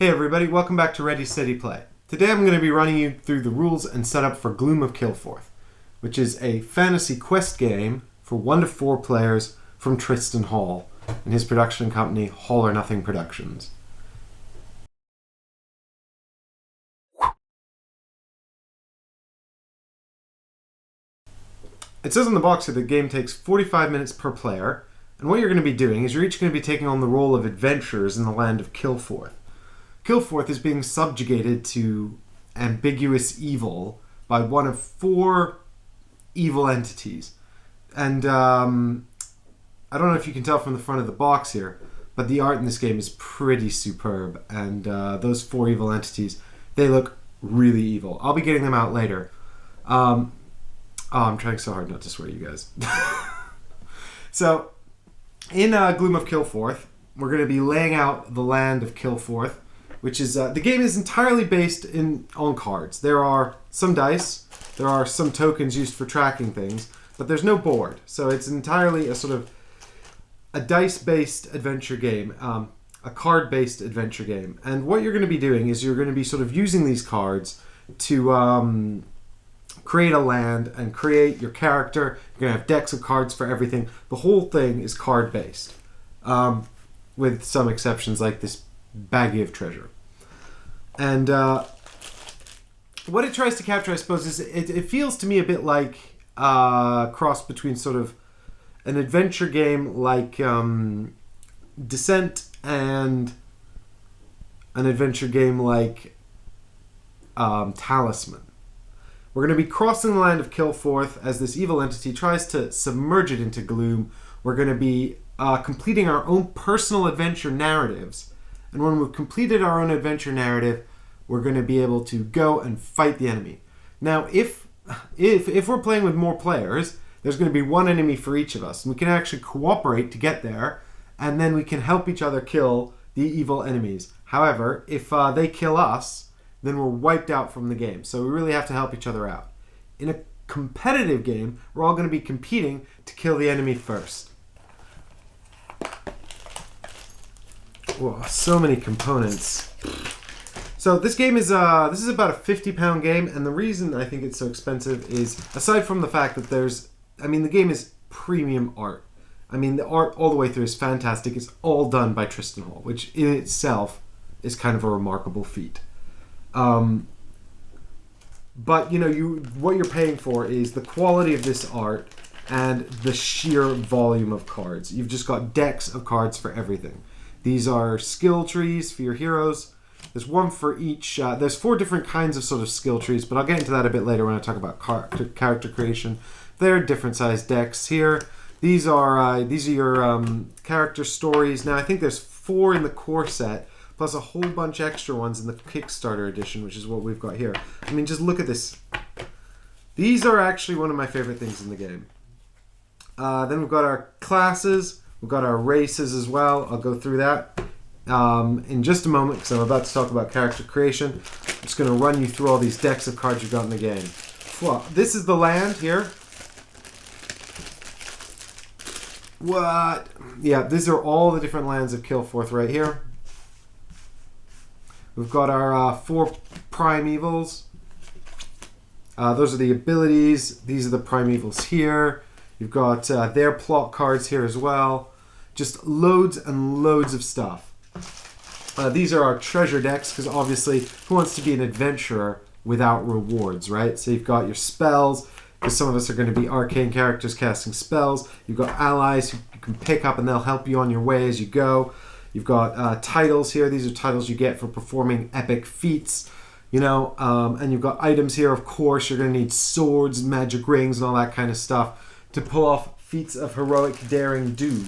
Hey everybody, welcome back to Ready Steady Play. Today I'm going to be running you through the rules and setup for Gloom of Kilforth, which is a fantasy quest game for 1 to 4 players from Tristan Hall and his production company, All or Nothing Productions. It says on the box here the game takes 45 minutes per player, and what you're going to be doing is you're each going to be taking on the role of adventurers in the land of Kilforth. Kilforth is being subjugated to ambiguous evil by one of 4 evil entities. And I don't know if you can tell from the front of the box here, but the art in this game is pretty superb. And those 4 evil entities, they look really evil. I'll be getting them out later. I'm trying so hard not to swear, you guys. So, in Gloom of Kilforth, we're going to be laying out the land of Kilforth, which is, the game is entirely based on cards. There are some dice, there are some tokens used for tracking things, but there's no board. So it's entirely a sort of a dice-based adventure game, a card-based adventure game. And what you're going to be doing is you're going to be sort of using these cards to create a land and create your character. You're going to have decks of cards for everything. The whole thing is card-based, with some exceptions like this baggie of treasure. And what it tries to capture, I suppose, is it feels to me a bit like a cross between sort of an adventure game like Descent and an adventure game like Talisman. We're going to be crossing the land of Kilforth as this evil entity tries to submerge it into gloom. We're going to be completing our own personal adventure narratives. And when we've completed our own adventure narrative, we're going to be able to go and fight the enemy. Now, if we're playing with more players, there's going to be 1 enemy for each of us. And we can actually cooperate to get there, and then we can help each other kill the evil enemies. However, if they kill us, then we're wiped out from the game. So we really have to help each other out. In a competitive game, we're all going to be competing to kill the enemy first. Whoa, so many components. So this game is this is about a £50 game, and the reason I think it's so expensive is, aside from the fact that the game is premium art. I mean, the art all the way through is fantastic. It's all done by Tristan Hall, which in itself is kind of a remarkable feat. But what you're paying for is the quality of this art and the sheer volume of cards. You've just got decks of cards for everything. These are skill trees for your heroes. There's 1 for each. There's 4 different kinds of sort of skill trees, but I'll get into that a bit later when I talk about character creation. There are different sized decks here. These are your character stories. Now I think there's 4 in the core set, plus a whole bunch extra ones in the Kickstarter edition, which is what we've got here. I mean, just look at this. These are actually one of my favorite things in the game. Then we've got our classes. We've got our races as well. I'll go through that in just a moment because I'm about to talk about character creation. I'm just going to run you through all these decks of cards you've got in the game. Well, this is the land here. What? Yeah, these are all the different lands of Kilforth right here. We've got our 4 primevals. Those are the abilities. These are the primevals here. You've got their plot cards here as well. Just loads and loads of stuff. These are our treasure decks, because obviously, who wants to be an adventurer without rewards, right? So you've got your spells, because some of us are going to be arcane characters casting spells. You've got allies who you can pick up and they'll help you on your way as you go. You've got titles here. These are titles you get for performing epic feats, and you've got items here. Of course, you're going to need swords, magic rings, and all that kind of stuff to pull off feats of heroic daring do.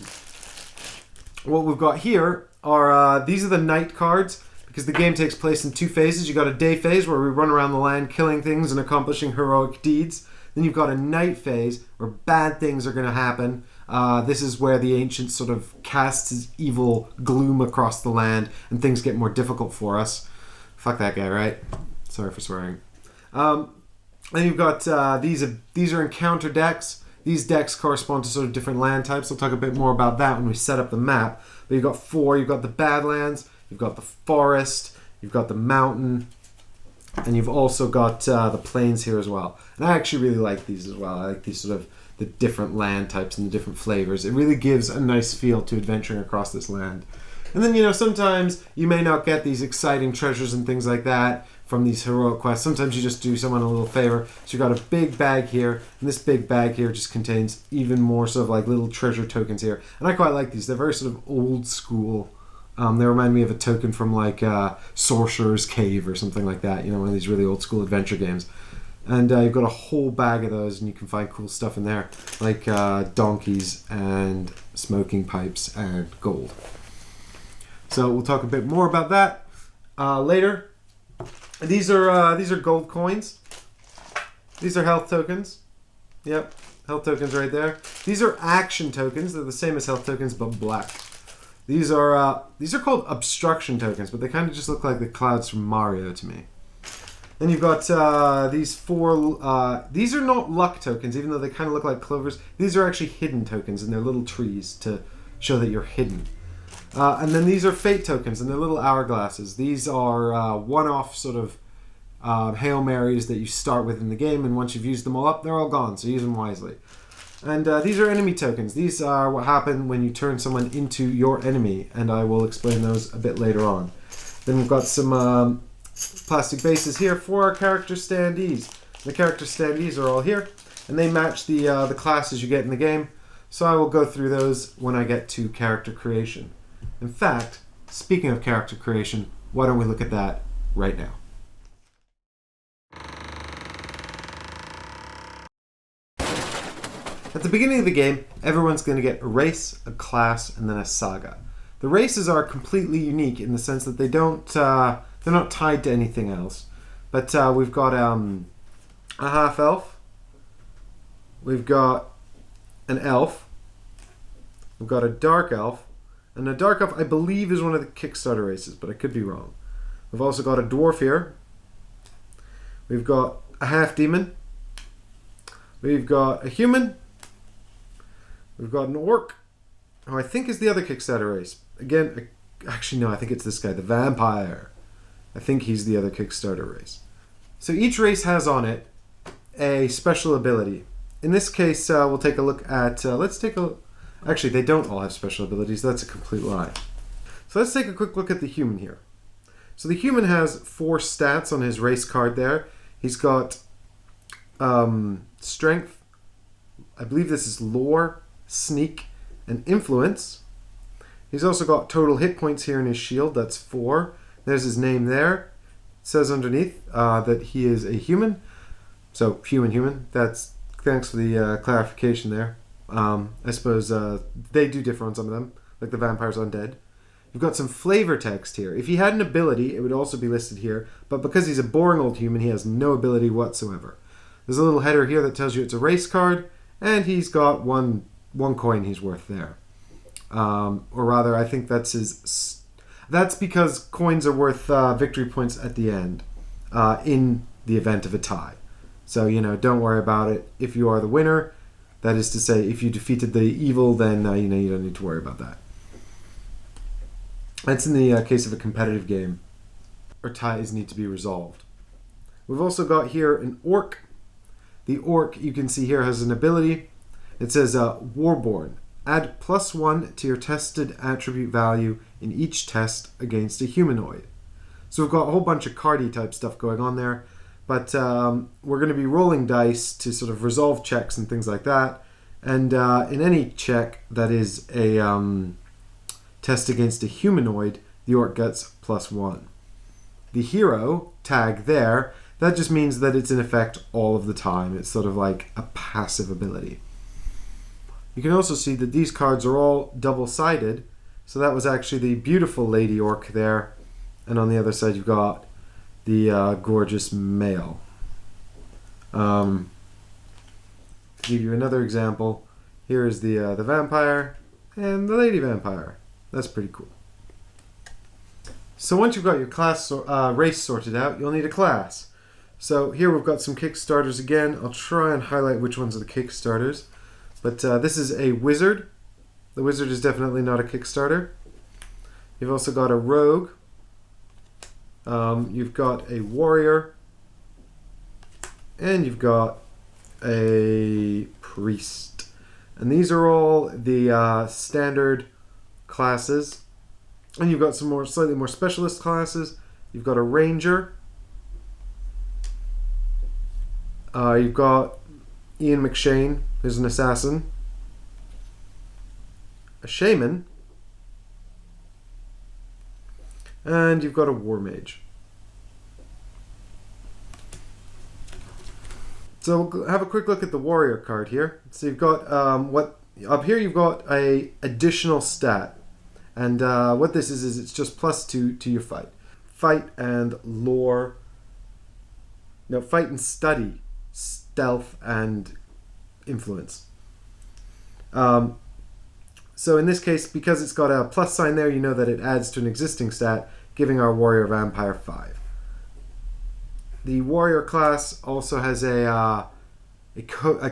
What we've got here are, these are the night cards, because the game takes place in 2 phases. You've got a day phase where we run around the land killing things and accomplishing heroic deeds. Then you've got a night phase where bad things are going to happen. This is where the ancient sort of casts his evil gloom across the land and things get more difficult for us. Fuck that guy, right? Sorry for swearing. Then you've got these are encounter decks. These decks correspond to sort of different land types. I'll talk a bit more about that when we set up the map. But you've got 4. You've got the Badlands, you've got the Forest, You've got the mountain, and you've also got the plains here as well. And I actually really like these as well. I like these sort of the different land types and the different flavors. It really gives a nice feel to adventuring across this land. And then, you know, sometimes you may not get these exciting treasures and things like that from these heroic quests. Sometimes you just do someone a little favor. So you've got a big bag here, and this big bag here just contains even more sort of like little treasure tokens here. And I quite like these. They're very sort of old school. They remind me of a token from like Sorcerer's Cave or something like that. You know, one of these really old school adventure games. And you've got a whole bag of those, and you can find cool stuff in there, like donkeys and smoking pipes and gold. So we'll talk a bit more about that later. These are gold coins. These are health tokens. Yep, health tokens right there. These are action tokens. They're the same as health tokens, but black. These are called obstruction tokens, but they kind of just look like the clouds from Mario to me. Then you've got these four. These are not luck tokens, even though they kind of look like clovers. These are actually hidden tokens, and they're little trees to show that you're hidden. And then these are fate tokens, and they're little hourglasses. These are one-off sort of Hail Marys that you start with in the game, and once you've used them all up, they're all gone, so use them wisely. And these are enemy tokens. These are what happen when you turn someone into your enemy, and I will explain those a bit later on. Then we've got some plastic bases here for our character Standees. The character Standees are all here, and they match the classes you get in the game, so I will go through those when I get to character creation. In fact, speaking of character creation, why don't we look at that right now? At the beginning of the game, everyone's going to get a race, a class, and then a saga. The races are completely unique in the sense that they're not tied to anything else. But we've got a half-elf, we've got an elf, we've got a dark elf, and a dark elf, I believe, is one of the Kickstarter races, but I could be wrong. We've also got a dwarf here. We've got a half-demon. We've got a human. We've got an orc, who I think is the other Kickstarter race. Again, actually, no, I think it's this guy, the vampire. I think he's the other Kickstarter race. So each race has on it a special ability. In this case, we'll take a look at... let's take a look. Actually, they don't all have special abilities. That's a complete lie. So let's take a quick look at the human here. So the human has 4 stats on his race card there. He's got strength. I believe this is lore, sneak, and influence. He's also got total hit points here in his shield. That's 4. There's his name there. It says underneath that he is a human. So human. That's thanks for the clarification there. I suppose they do differ on some of them, like the vampire's undead. You've got some flavor text here. If he had an ability, it would also be listed here, but because he's a boring old human, he has no ability whatsoever. There's a little header here that tells you it's a race card, and he's got one coin he's worth there. Or rather, I think that's his... That's because coins are worth victory points at the end in the event of a tie. So, don't worry about it. If you are the winner, that is to say, if you defeated the evil, then you don't need to worry about that. That's in the case of a competitive game, or ties need to be resolved. We've also got here an orc. The orc, you can see here, has an ability. It says Warborn. Add +1 to your tested attribute value in each test against a humanoid. So we've got a whole bunch of cardy type stuff going on there. But we're going to be rolling dice to sort of resolve checks and things like that. And in any check that is a test against a humanoid, the orc gets +1. The hero tag there, that just means that it's in effect all of the time. It's sort of like a passive ability. You can also see that these cards are all double-sided. So that was actually the beautiful lady orc there. And on the other side you've got the gorgeous male. To give you another example, here is the vampire and the lady vampire. That's pretty cool. So once you've got your class race sorted out, you'll need a class. So here we've got some Kickstarters again. I'll try and highlight which ones are the Kickstarters. But this is a wizard. The wizard is definitely not a Kickstarter. You've also got a rogue. You've got a warrior, and you've got a priest. And these are all the standard classes. And you've got some slightly more specialist classes. You've got a ranger. You've got Ian McShane, who's an assassin. A shaman. And you've got a war mage. So we'll have a quick look at the warrior card here. So you've got up here you've got a additional stat. And what this is it's just +2 to your fight. Fight and lore. No, fight and study. Stealth and influence. So in this case, because it's got a plus sign there, you know that it adds to an existing stat, giving our warrior vampire 5. The warrior class also has a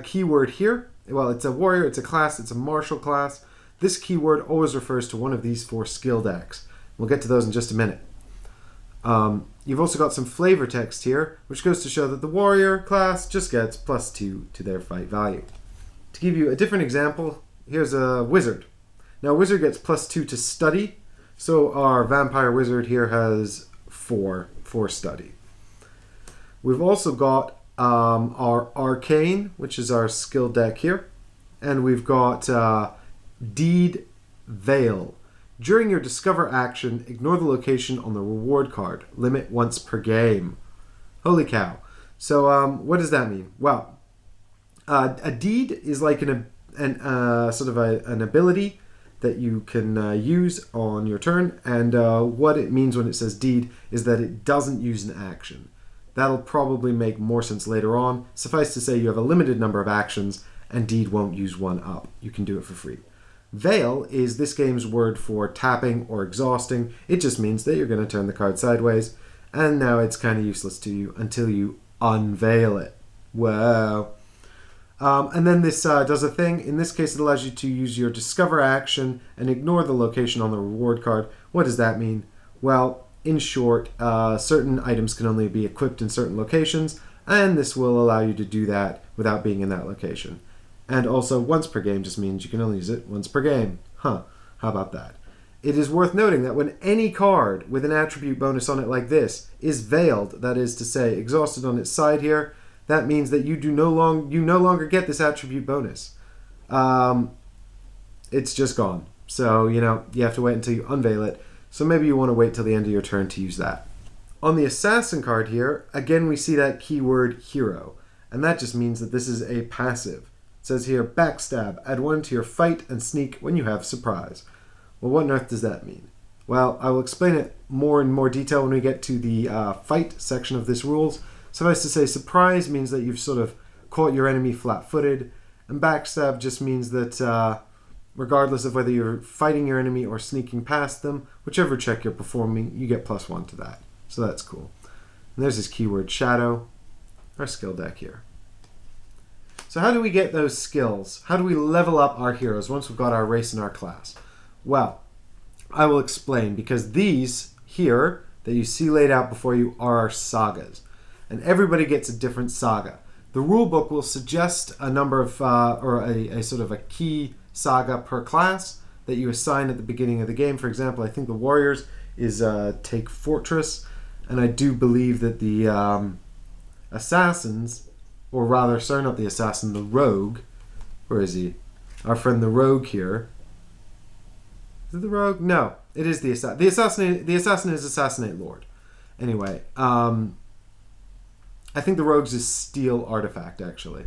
keyword here. Well, it's a warrior, it's a class, it's a martial class. This keyword always refers to one of these 4 skill decks. We'll get to those in just a minute. You've also got some flavor text here, which goes to show that the warrior class just gets +2 to their fight value. To give you a different example, here's a wizard. Now, wizard gets +2 to study, so our vampire wizard here has 4 study. We've also got our arcane, which is our skill deck here, and we've got deed veil. During your discover action, ignore the location on the reward card. Limit once per game. Holy cow. So what does that mean? Well, a deed is like an ability that you can use on your turn, and what it means when it says deed is that it doesn't use an action. That'll probably make more sense later on. Suffice to say, you have a limited number of actions, and deed won't use one up. You can do it for free. Veil is this game's word for tapping or exhausting. It just means that you're going to turn the card sideways, and now it's kind of useless to you until you unveil it. Wow. And then this does a thing. In this case, it allows you to use your discover action and ignore the location on the reward card. What does that mean? Well, in short, certain items can only be equipped in certain locations, and this will allow you to do that without being in that location. And also, once per game just means you can only use it once per game. How about that? It is worth noting that when any card with an attribute bonus on it like this is veiled, that is to say, exhausted on its side here, that means that you no longer get this attribute bonus. It's just gone. So, you have to wait until you unveil it. So maybe you want to wait till the end of your turn to use that. On the assassin card here, again we see that keyword hero. And that just means that this is a passive. It says here, backstab, add 1 to your fight and sneak when you have surprise. Well, what on earth does that mean? Well, I will explain it more in more detail when we get to the fight section of this rules. Suffice to say, surprise means that you've sort of caught your enemy flat-footed, and backstab just means that regardless of whether you're fighting your enemy or sneaking past them, whichever check you're performing, you get +1 to that. So that's cool. And there's this keyword shadow, our skill deck here. So how do we get those skills? How do we level up our heroes once we've got our race and our class? Well, I will explain, because these here that you see laid out before you are our sagas. And everybody gets a different saga. The rulebook will suggest a number of, or a sort of a key saga per class that you assign at the beginning of the game. For example, I think the Warriors is Take Fortress, and I do believe that the Assassins, or rather, sorry, not the Assassin, the Rogue, where is he? Our friend the Rogue here. Is it the Rogue? No, it is the Assassin. The Assassin is Assassinate Lord. Anyway, I think the Rogue's is Steel Artifact, actually.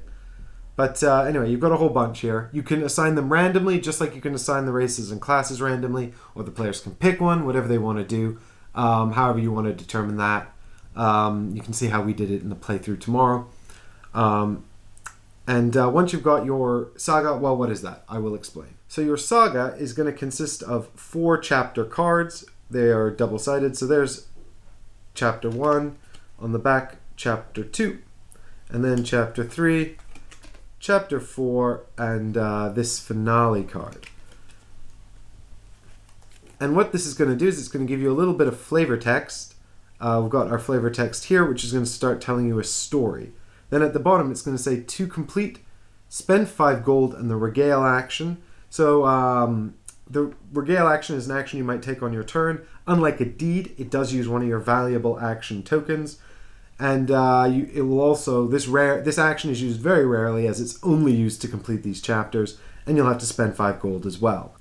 But anyway, you've got a whole bunch here. You can assign them randomly, just like you can assign the races and classes randomly, or the players can pick one, whatever they want to do, however you want to determine that. You can see how we did it in the playthrough tomorrow. And once you've got your saga, well, what is that? I will explain. So your saga is going to consist of 4 chapter cards. They are double-sided. So there's chapter 1, on the back, chapter 2, and then chapter 3, chapter 4, and this finale card. And what this is going to do is it's going to give you a little bit of flavor text We've got our flavor text here, which is going to start telling you a story. Then at the bottom, it's going to say, to complete, spend 5 gold and the regale action. So the regale action is an action you might take on your turn. Unlike a deed, it does use one of your valuable action tokens. And it will also, this action is used very rarely, as it's only used to complete these chapters, and you'll have to spend 5 gold as well.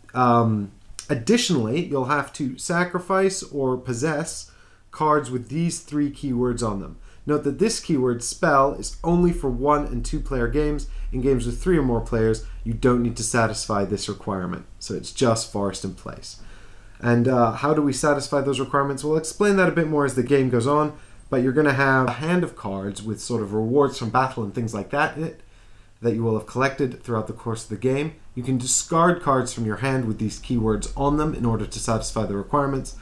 Additionally, you'll have to sacrifice or possess cards with these 3 keywords on them. Note that this keyword spell is only for 1 and 2 player games. In games with 3 or more players, you don't need to satisfy this requirement. So it's just Forest in Place. And how do we satisfy those requirements? We'll explain that a bit more as the game goes on, but you're going to have a hand of cards with sort of rewards from battle and things like that in it that you will have collected throughout the course of the game. You can discard cards from your hand with these keywords on them in order to satisfy the requirements.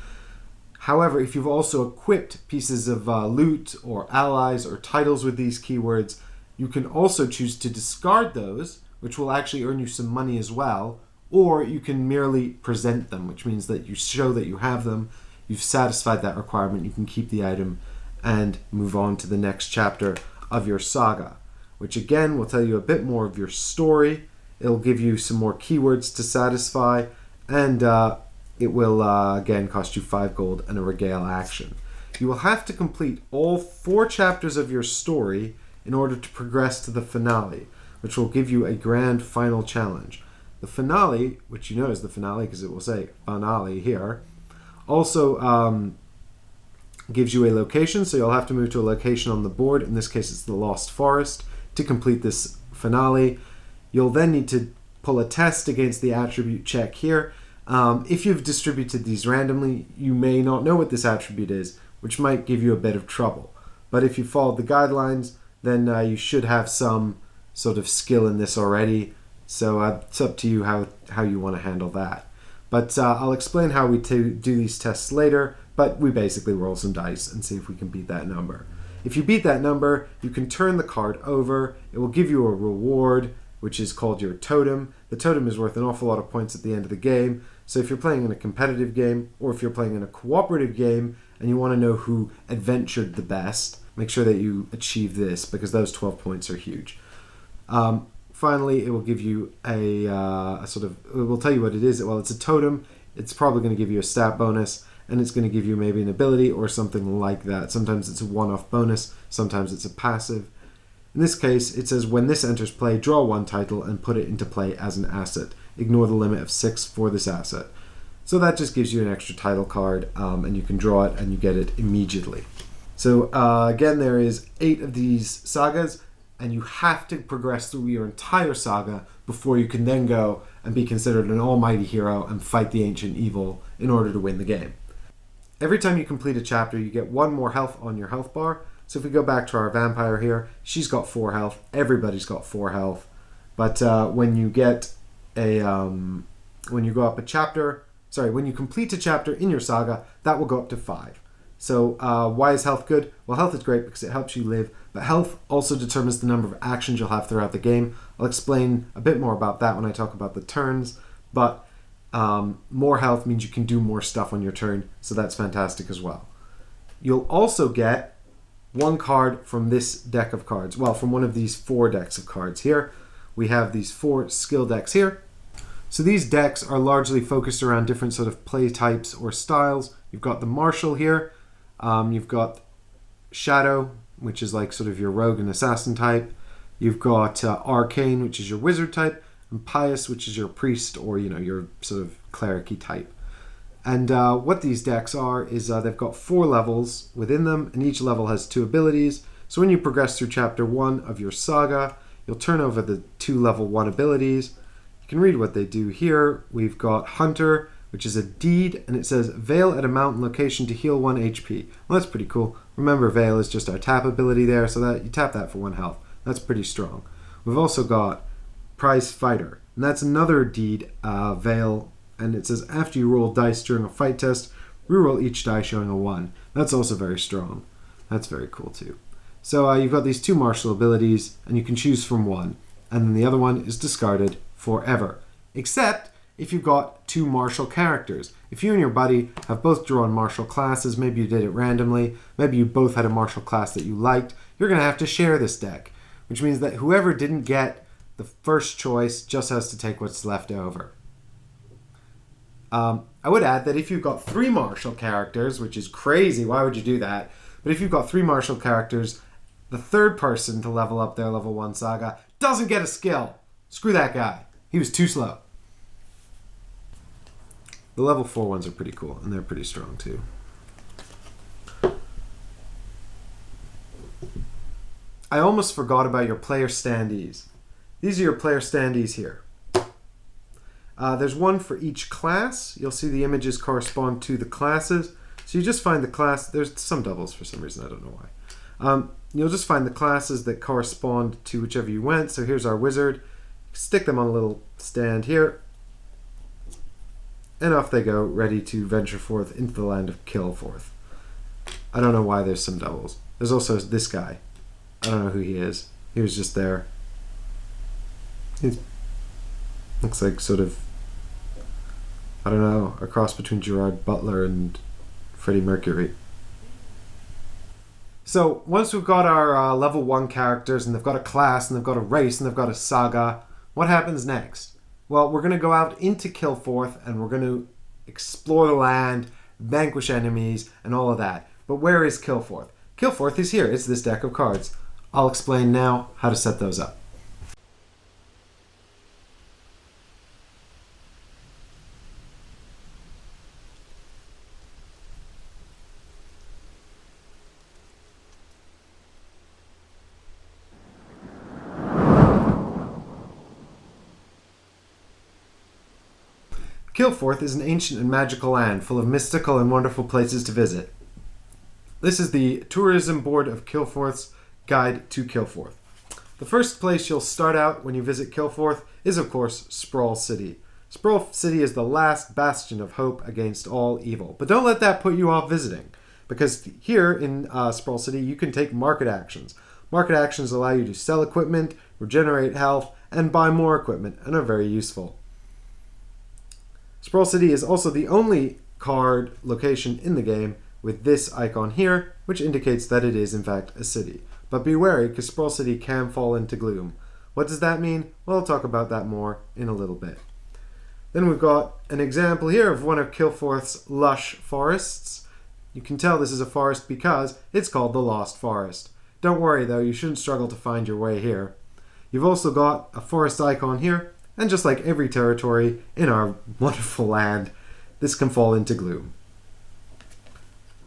However, if you've also equipped pieces of loot or allies or titles with these keywords, you can also choose to discard those, which will actually earn you some money as well, or you can merely present them, which means that you show that you have them, you've satisfied that requirement, you can keep the item and move on to the next chapter of your saga, which again will tell you a bit more of your story. It'll give you some more keywords to satisfy, and it will again cost you 5 gold and a regale action. You will have to complete all 4 chapters of your story in order to progress to the finale, which will give you a grand final challenge. The finale, which you know is the finale because it will say finale here, also gives you a location, so you'll have to move to a location on the board. In this case, it's the Lost Forest to complete this finale. You'll then need to pull a test against the attribute check here. If you've distributed these randomly, you may not know what this attribute is, which might give you a bit of trouble. But if you followed the guidelines, then you should have some sort of skill in this already. So it's up to you how you want to handle that. But I'll explain how we do these tests later, but we basically roll some dice and see if we can beat that number. If you beat that number, you can turn the card over. It will give you a reward, which is called your totem. The totem is worth an awful lot of points at the end of the game. So if you're playing in a competitive game, or if you're playing in a cooperative game, and you want to know who adventured the best, make sure that you achieve this, because those 12 points are huge. Finally, it will give you a sort of, it will tell you what it is. Well, it's a totem. It's probably going to give you a stat bonus, and it's going to give you maybe an ability or something like that. Sometimes it's a one-off bonus. Sometimes it's a passive. In this case, it says, when this enters play, draw 1 title and put it into play as an asset. Ignore the limit of 6 for this asset. So that just gives you an extra title card, and you can draw it and you get it immediately. So again, there is 8 of these sagas, and you have to progress through your entire saga before you can then go and be considered an almighty hero and fight the ancient evil in order to win the game. Every time you complete a chapter, you get 1 more health on your health bar. So if we go back to our vampire here, she's got 4 health. Everybody's got 4 health. But when you get when you go up a chapter, when you complete a chapter in your saga, that will go up to 5. So why is health good? Well, health is great because it helps you live, but health also determines the number of actions you'll have throughout the game. I'll explain a bit more about that when I talk about the turns, but more health means you can do more stuff on your turn, so that's fantastic as well. You'll also get 1 card from this deck of cards. Well, from one of these 4 decks of cards here. We have these 4 skill decks here. So these decks are largely focused around different sort of play types or styles. You've got the Martial here. You've got Shadow, which is like sort of your rogue and assassin type. You've got Arcane, which is your wizard type. And Pious, which is your priest or, your sort of cleric-y type. And what these decks are is they've got 4 levels within them, and each level has 2 abilities. So when you progress through chapter 1 of your saga, you'll turn over the 2 level 1 abilities. You can read what they do here. We've got Hunter, which is a deed, and it says Veil at a mountain location to heal 1 HP. Well, that's pretty cool. Remember, Veil is just our tap ability there, so that you tap that for 1 health. That's pretty strong. We've also got Prize Fighter, and that's another deed, Veil, and it says after you roll dice during a fight test, reroll each die showing a 1. That's also very strong. That's very cool too. So you've got these 2 martial abilities, and you can choose from one, and then the other one is discarded forever. Except if you've got two martial characters. If you and your buddy have both drawn martial classes, maybe you did it randomly, maybe you both had a martial class that you liked, you're going to have to share this deck, which means that whoever didn't get the first choice just has to take what's left over. I would add that if you've got three martial characters, which is crazy, why would you do that? But if you've got three martial characters, the third person to level up their level 1 Saga doesn't get a skill. Screw that guy. He was too slow. The level 4 ones are pretty cool, and they're pretty strong too. I almost forgot about your player standees. These are your player standees here. There's one for each class. You'll see the images correspond to the classes. So you just find the class. There's some doubles for some reason. I don't know why. You'll just find the classes that correspond to whichever you went. So here's our wizard. Stick them on a little stand here. And off they go, ready to venture forth into the land of Kilforth. I don't know why there's some doubles. There's also this guy. I don't know who he is. He was just there. He looks like sort of, I don't know, a cross between Gerard Butler and Freddie Mercury. So once we've got our level 1 characters, and they've got a class, and they've got a race, and they've got a saga, what happens next? Well, we're going to go out into Kilforth, and we're going to explore the land, vanquish enemies, and all of that. But where is Kilforth? Kilforth is here. It's this deck of cards. I'll explain now how to set those up. Kilforth is an ancient and magical land full of mystical and wonderful places to visit. This is the Tourism Board of Kilforth's Guide to Kilforth. The first place you'll start out when you visit Kilforth is, of course, Sprawl City. Sprawl City is the last bastion of hope against all evil. But don't let that put you off visiting, because here in Sprawl City you can take market actions. Market actions allow you to sell equipment, regenerate health, and buy more equipment, and are very useful. Sprawl City is also the only card location in the game with this icon here, which indicates that it is in fact a city. But be wary, because Sprawl City can fall into gloom. What does that mean? Well, I'll talk about that more in a little bit. Then we've got an example here of one of Kilforth's lush forests. You can tell this is a forest because it's called the Lost Forest. Don't worry though, you shouldn't struggle to find your way here. You've also got a forest icon here, and just like every territory in our wonderful land, this can fall into gloom.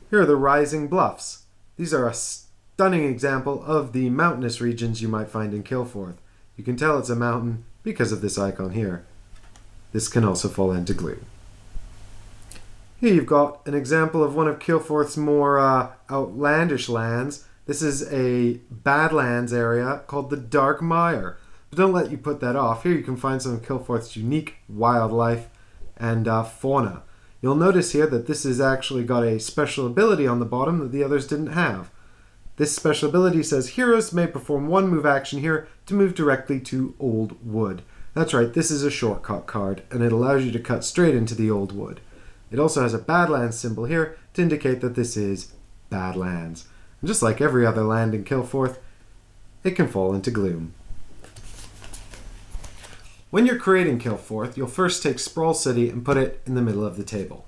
Here are the rising bluffs. These are a stunning example of the mountainous regions you might find in Kilforth. You can tell it's a mountain because of this icon here. This can also fall into gloom. Here you've got an example of one of Kilforth's more outlandish lands. This is a Badlands area called the Darkmire. But don't let you put that off. Here you can find some of Kilforth's unique wildlife and fauna. You'll notice here that this has actually got a special ability on the bottom that the others didn't have. This special ability says heroes may perform one move action here to move directly to Old Wood. That's right, this is a shortcut card, and it allows you to cut straight into the Old Wood. It also has a Badlands symbol here to indicate that this is Badlands. And just like every other land in Kilforth, it can fall into gloom. When you're creating Kilforth, you'll first take Sprawl City and put it in the middle of the table.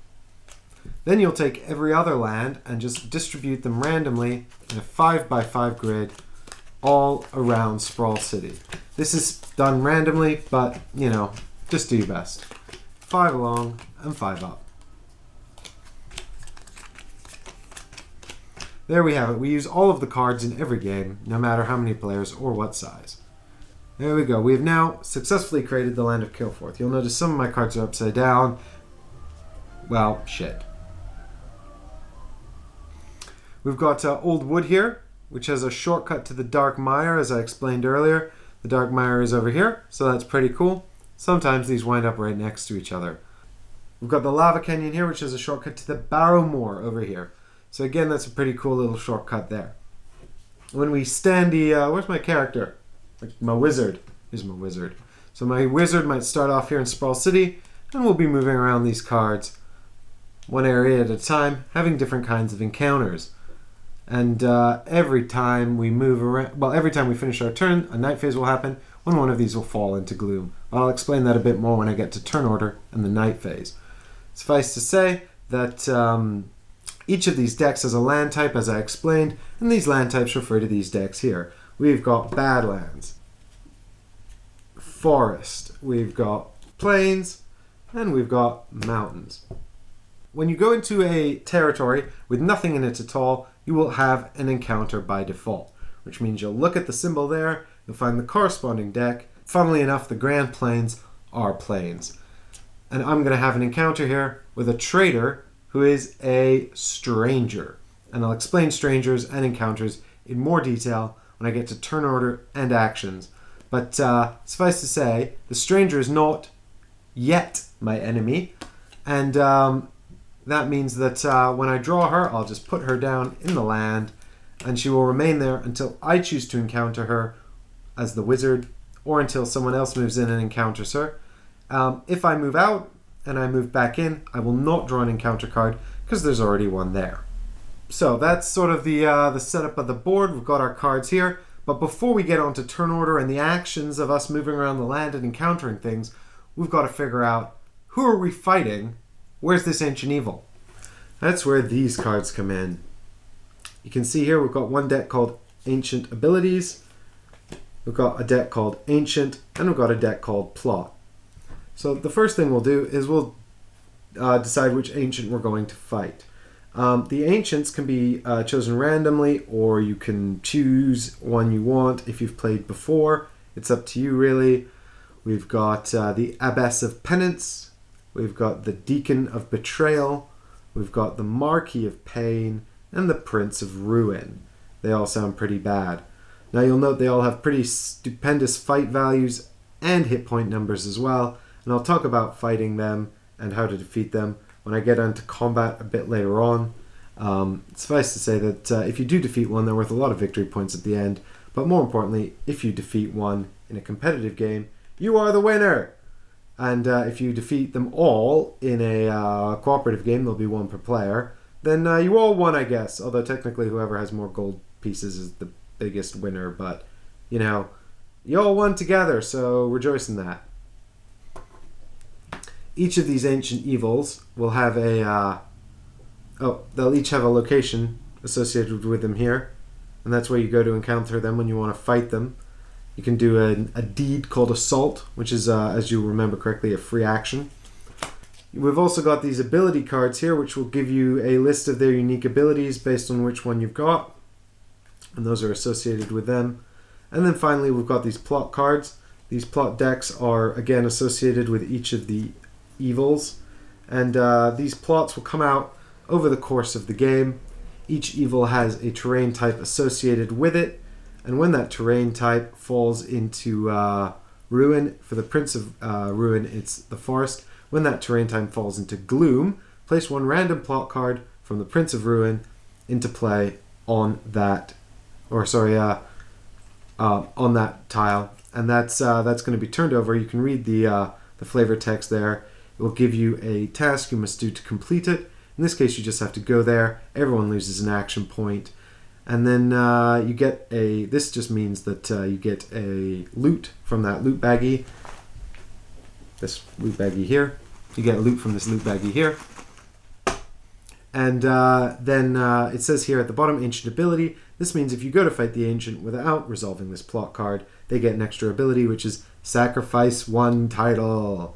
Then you'll take every other land and just distribute them randomly in a 5x5 grid all around Sprawl City. This is done randomly, but, you know, just do your best. 5 along and 5 up. There we have it. We use all of the cards in every game, no matter how many players or what size. There we go. We have now successfully created the land of Kilforth. You'll notice some of my cards are upside down. Well, shit. We've got Old Wood here, which has a shortcut to the Darkmire, as I explained earlier. The Darkmire is over here, so that's pretty cool. Sometimes these wind up right next to each other. We've got the Lava Canyon here, which has a shortcut to the Barrowmoor over here. So again, that's a pretty cool little shortcut there. When we Standee, where's my character? My wizard. Here's my wizard. So my wizard might start off here in Sprawl City, and we'll be moving around these cards one area at a time, having different kinds of encounters. And every time we move around, well, every time we finish our turn, a night phase will happen when one of these will fall into gloom. I'll explain that a bit more when I get to turn order and the night phase. Suffice to say that each of these decks has a land type, as I explained, and these land types refer to these decks here. We've got Badlands, Forest, we've got Plains, and we've got Mountains. When you go into a territory with nothing in it at all, you will have an encounter by default, which means you'll look at the symbol there, you'll find the corresponding deck. Funnily enough, the Grand Plains are Plains. And I'm going to have an encounter here with a trader who is a stranger. And I'll explain strangers and encounters in more detail when I get to turn order and actions. But suffice to say, the stranger is not yet my enemy. And that means that when I draw her, I'll just put her down in the land, and she will remain there until I choose to encounter her as the wizard, or until someone else moves in and encounters her. If I move out and I move back in, I will not draw an encounter card because there's already one there. So that's sort of the setup of the board. We've got our cards here, but before we get on to turn order and the actions of us moving around the land and encountering things, we've got to figure out, who are we fighting? Where's this ancient evil? That's where these cards come in. You can see here we've got one deck called Ancient Abilities, we've got a deck called Ancient, and we've got a deck called Plot. So the first thing we'll do is we'll decide which Ancient we're going to fight. The Ancients can be chosen randomly, or you can choose one you want if you've played before. It's up to you really. We've got the Abbess of Penance, we've got the Deacon of Betrayal, we've got the Marquis of Pain, and the Prince of Ruin. They all sound pretty bad. Now you'll note they all have pretty stupendous fight values and hit point numbers as well, and I'll talk about fighting them and how to defeat them when I get onto combat a bit later on. Suffice to say that if you do defeat one, they're worth a lot of victory points at the end, but more importantly, if you defeat one in a competitive game, you are the winner! And if you defeat them all in a cooperative game, there'll be one per player, then you all won, I guess. Although technically whoever has more gold pieces is the biggest winner, but, you know, you all won together, so rejoice in that. Each of these ancient evils will have they'll each have a location associated with them here, and that's where you go to encounter them when you want to fight them. You can do a deed called Assault, which is, as you remember correctly, a free action. We've also got these ability cards here, which will give you a list of their unique abilities based on which one you've got, and those are associated with them. And then finally, we've got these plot cards. These plot decks are, again, associated with each of the evils, and these plots will come out over the course of the game. Each evil has a terrain type associated with it, and when that terrain type falls into Ruin, for the Prince of Ruin, it's the Forest. When that terrain type falls into Gloom, place one random plot card from the Prince of Ruin into play on that, on that tile, and that's going to be turned over. You can read the flavor text there. It will give you a task you must do to complete it. In this case, you just have to go there. Everyone loses an action point. And then you get this just means that you get a loot from that loot baggie. This loot baggie here. You get a loot from this loot baggie here. And then it says here at the bottom, Ancient Ability. This means if you go to fight the Ancient without resolving this plot card, they get an extra ability, which is Sacrifice one title.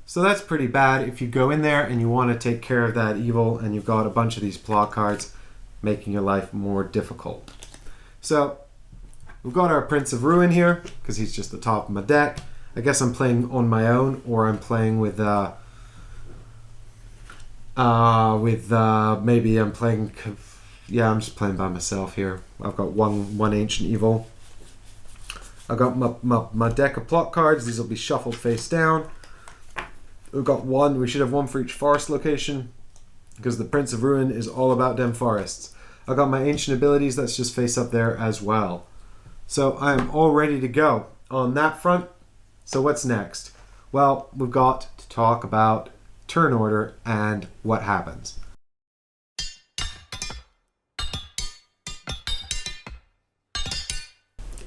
So that's pretty bad if you go in there and you want to take care of that evil and you've got a bunch of these plot cards, making your life more difficult. So we've got our Prince of Ruin here because he's just the top of my deck. I guess I'm playing on my own, or I'm playing with maybe I'm playing. Yeah, I'm just playing by myself here. I've got one ancient evil. I've got my deck of plot cards. These will be shuffled face down. We've got one. We should have one for each forest location, because the Prince of Ruin is all about them forests. I've got my ancient abilities. That's just face up there as well. So I'm all ready to go on that front. So what's next? Well, we've got to talk about turn order and what happens.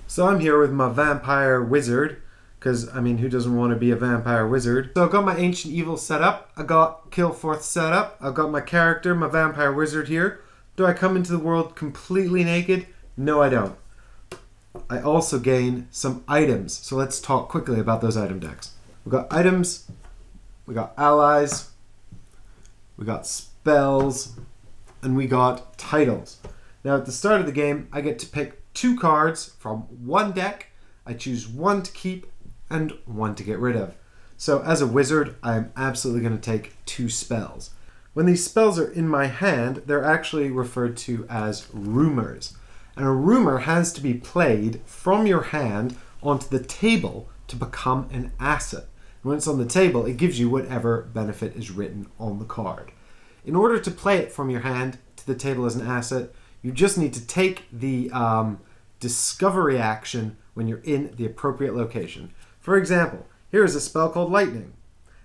So I'm here with my vampire wizard, because, I mean, who doesn't want to be a vampire wizard? So I've got my Ancient Evil set up, I got Kilforth set up, I've got my character, my vampire wizard here. Do I come into the world completely naked? No, I don't. I also gain some items, so let's talk quickly about those item decks. We've got items, we got allies, we got spells, and we got titles. Now at the start of the game, I get to pick 2 cards from one deck. I choose one to keep and one to get rid of. So as a wizard, I'm absolutely going to take 2 spells. When these spells are in my hand, they're actually referred to as rumors. And a rumor has to be played from your hand onto the table to become an asset. And when it's on the table, it gives you whatever benefit is written on the card. In order to play it from your hand to the table as an asset, you just need to take the discovery action when you're in the appropriate location. For example, here is a spell called Lightning.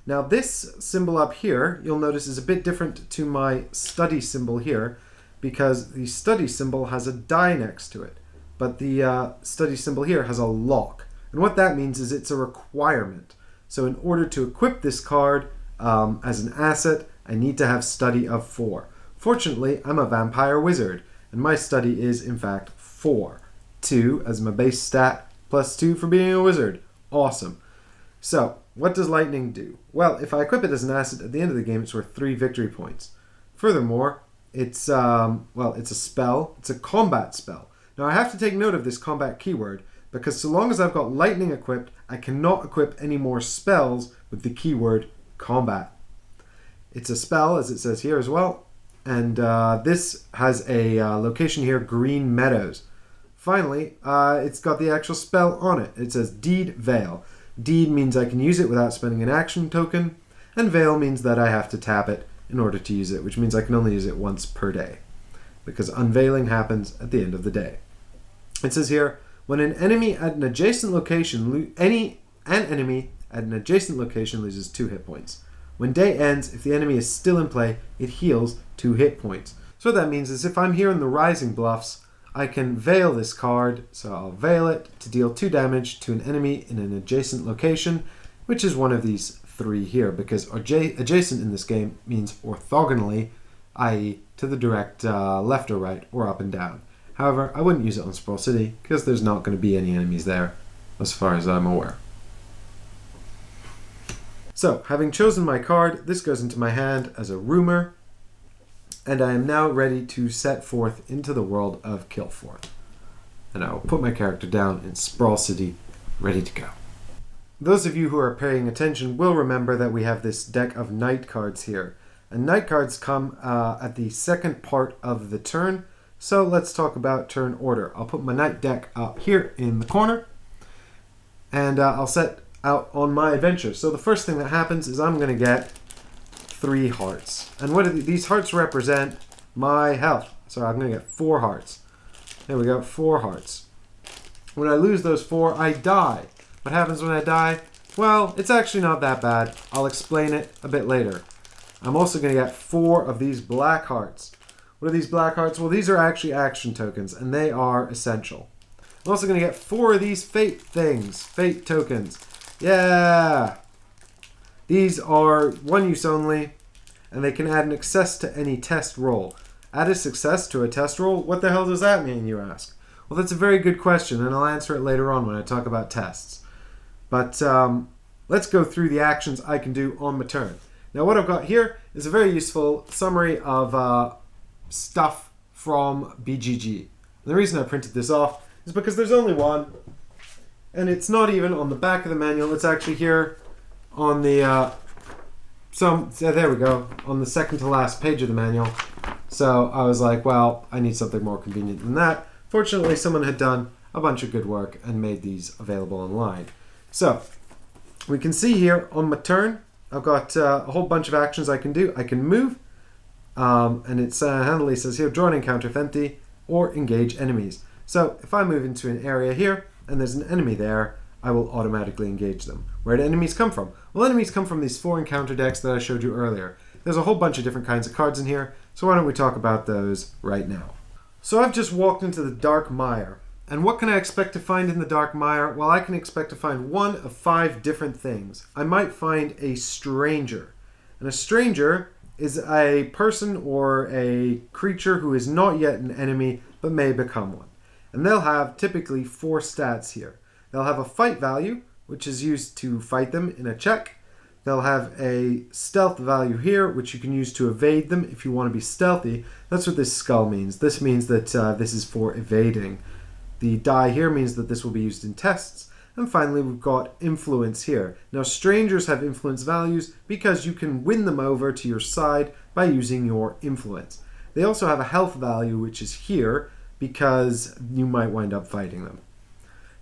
Now this symbol up here, you'll notice, is a bit different to my study symbol here, because the study symbol has a die next to it, but the study symbol here has a lock. And what that means is it's a requirement. So in order to equip this card as an asset, I need to have study of 4. Fortunately, I'm a vampire wizard, and my study is, in fact, 4. 2 as my base stat, plus 2 for being a wizard. Awesome. So, what does Lightning do? Well, if I equip it as an asset at the end of the game, it's worth 3 victory points. Furthermore, it's a spell. It's a combat spell. Now, I have to take note of this combat keyword, because so long as I've got Lightning equipped, I cannot equip any more spells with the keyword combat. It's a spell, as it says here as well, and this has a location here, Green Meadows. Finally, it's got the actual spell on it. It says Deed Veil. Deed means I can use it without spending an action token, and Veil means that I have to tap it in order to use it, which means I can only use it once per day, because unveiling happens at the end of the day. It says here, when an enemy at an adjacent location loses 2 hit points. When day ends, if the enemy is still in play, it heals 2 hit points. So what that means is if I'm here in the Rising Bluffs, I can veil this card, so I'll veil it to deal 2 damage to an enemy in an adjacent location, which is one of these 3 here, because adjacent in this game means orthogonally, i.e. to the direct left or right, or up and down. However, I wouldn't use it on Sprawl City, because there's not going to be any enemies there, as far as I'm aware. So, having chosen my card, this goes into my hand as a rumor, and I am now ready to set forth into the world of Kilforth. And I will put my character down in Sprawl City, ready to go. Those of you who are paying attention will remember that we have this deck of night cards here. And night cards come at the second part of the turn, so let's talk about turn order. I'll put my night deck up here in the corner, and I'll set out on my adventure. So the first thing that happens is I'm going to get 3 hearts. And what do these hearts represent? My health. So I'm going to get 4 hearts. There we go, 4 hearts. When I lose those 4, I die. What happens when I die? Well, it's actually not that bad. I'll explain it a bit later. I'm also going to get 4 of these black hearts. What are these black hearts? Well, these are actually action tokens, and they are essential. I'm also going to get 4 of these fate things, fate tokens. Yeah! These are 1 use only, and they can add an success to any test roll. Add a success to a test roll? What the hell does that mean, you ask? Well, that's a very good question, and I'll answer it later on when I talk about tests. But let's go through the actions I can do on my turn. Now, what I've got here is a very useful summary of stuff from BGG. And the reason I printed this off is because there's only one, and it's not even on the back of the manual. It's actually here on the there we go, on the second to last page of the manual. So I was like, well, I need something more convenient than that. Fortunately, someone had done a bunch of good work and made these available online. So we can see here on my turn, I've got a whole bunch of actions I can do. I can move, and it's handily says here, draw an encounter if empty, or engage enemies. So if I move into an area here, and there's an enemy there, I will automatically engage them. Where do enemies come from? Well, enemies come from these 4 encounter decks that I showed you earlier. There's a whole bunch of different kinds of cards in here, so why don't we talk about those right now. So I've just walked into the Darkmire, and what can I expect to find in the Darkmire? Well, I can expect to find one of 5 different things. I might find a stranger, and a stranger is a person or a creature who is not yet an enemy, but may become one. And they'll have typically 4 stats here. They'll have a fight value, which is used to fight them in a check. They'll have a stealth value here, which you can use to evade them if you want to be stealthy. That's what this skull means. This means that this is for evading. The die here means that this will be used in tests. And finally, we've got influence here. Now, strangers have influence values because you can win them over to your side by using your influence. They also have a health value, which is here, because you might wind up fighting them.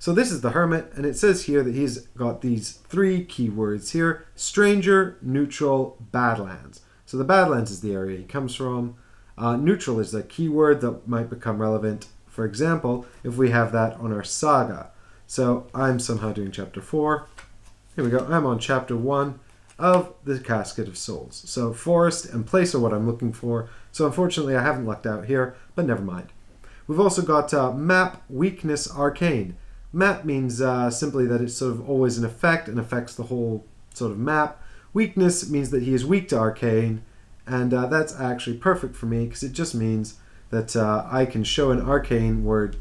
So this is the Hermit, and it says here that he's got these 3 keywords here: Stranger, Neutral, Badlands. So the Badlands is the area he comes from. Neutral is a keyword that might become relevant, for example, if we have that on our Saga. So I'm somehow doing Chapter 4. Here we go. I'm on Chapter 1 of the Casket of Souls. So Forest and Place are what I'm looking for. So unfortunately I haven't lucked out here, but never mind. We've also got Map, Weakness, Arcane. Map means simply that it's sort of always in effect and affects the whole sort of map. Weakness means that he is weak to Arcane, and that's actually perfect for me because it just means that I can show an Arcane word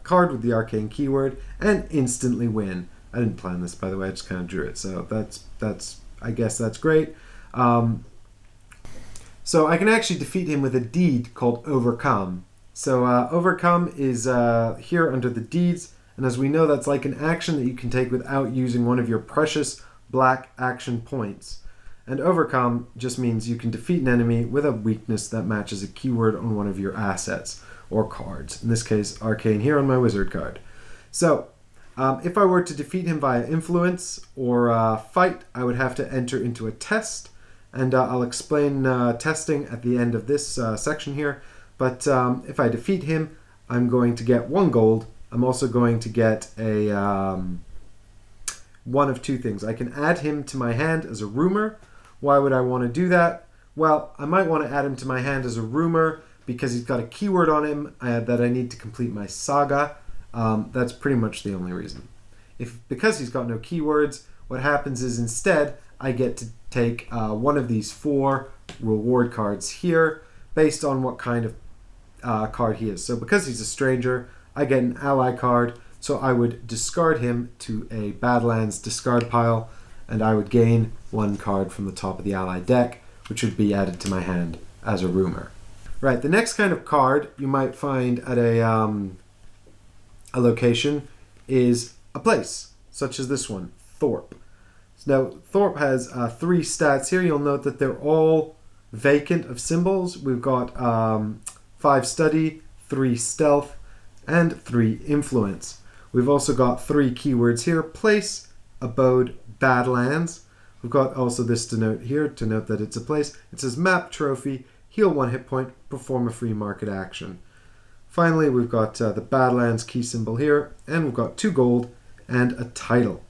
card with the Arcane keyword and instantly win. I didn't plan this, by the way, I just kind of drew it, so that's I guess that's great. So I can actually defeat him with a deed called Overcome. So Overcome is here under the deeds. And as we know, that's like an action that you can take without using one of your precious black action points. And Overcome just means you can defeat an enemy with a weakness that matches a keyword on one of your assets or cards. In this case, Arcane here on my wizard card. So if I were to defeat him via influence or fight, I would have to enter into a test. And I'll explain testing at the end of this section here. But if I defeat him, I'm going to get 1 gold. I'm also going to get a one of 2 things. I can add him to my hand as a rumor. Why would I want to do that? Well, I might want to add him to my hand as a rumor because he's got a keyword on him that I need to complete my Saga. That's pretty much the only reason. Because he's got no keywords, what happens is instead I get to take one of these 4 reward cards here based on what kind of card he is. So because he's a stranger, I get an ally card, so I would discard him to a Badlands discard pile, and I would gain 1 card from the top of the ally deck, which would be added to my hand as a rumor. Right, the next kind of card you might find at a location is a place, such as this one, Thorpe. Now, Thorpe has 3 stats here. You'll note that they're all vacant of symbols. We've got 5 study, 3 stealth, and 3 influence. We've also got 3 keywords here: place, abode, Badlands. We've got also this to note here to note that it's a place. It says map, trophy, heal 1 hit point, perform a free market action. Finally, we've got the Badlands key symbol here, and we've got 2 gold and a title.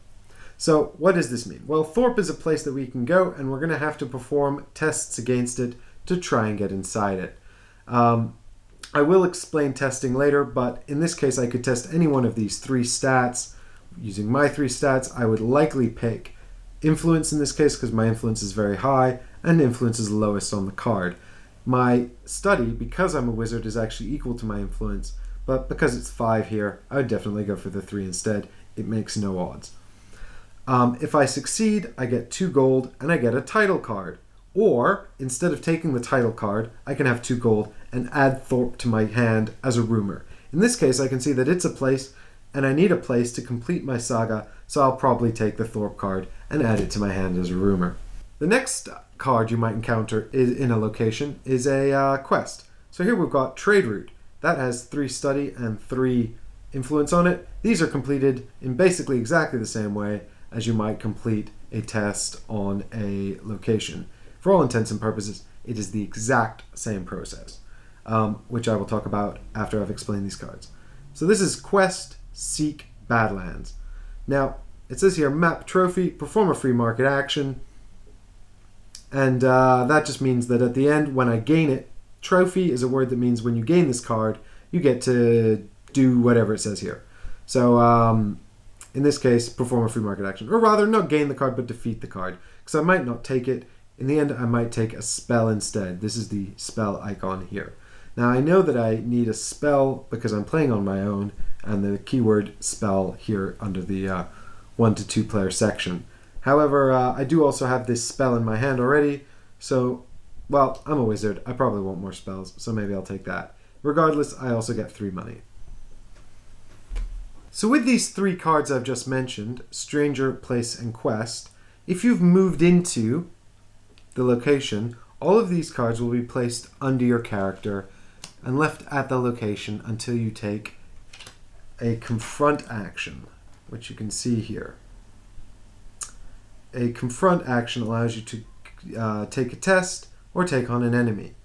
So what does this mean? Well, Thorpe is a place that we can go, and we're going to have to perform tests against it to try and get inside it. I will explain testing later, but in this case I could test any one of these 3 stats. Using my 3 stats, I would likely pick influence in this case because my influence is very high and influence is lowest on the card. My study, because I'm a wizard, is actually equal to my influence, but because it's 5 here, I would definitely go for the 3 instead. It makes no odds. If I succeed, I get 2 gold and I get a title card. Or, instead of taking the title card, I can have 2 gold and add Thorpe to my hand as a rumor. In this case, I can see that it's a place, and I need a place to complete my Saga, so I'll probably take the Thorpe card and add it to my hand as a rumor. The next card you might encounter in a location is a quest. So here we've got Trade Route. That has 3 study and 3 influence on it. These are completed in basically exactly the same way as you might complete a test on a location. For all intents and purposes, it is the exact same process, which I will talk about after I've explained these cards. So this is Quest, Seek, Badlands. Now, it says here, map trophy, perform a free market action. And that just means that at the end, when I gain it, trophy is a word that means when you gain this card, you get to do whatever it says here. So in this case, perform a free market action. Or rather, not gain the card, but defeat the card. Because I might not take it. In the end, I might take a spell instead. This is the spell icon here. Now, I know that I need a spell because I'm playing on my own, and the keyword spell here under the 1 to 2 player section. However, I do also have this spell in my hand already, so, well, I'm a wizard. I probably want more spells, so maybe I'll take that. Regardless, I also get 3 money. So with these 3 cards I've just mentioned, Stranger, Place, and Quest, if you've moved into the location, all of these cards will be placed under your character and left at the location until you take a Confront action, which you can see here. A Confront action allows you to take a test or take on an enemy.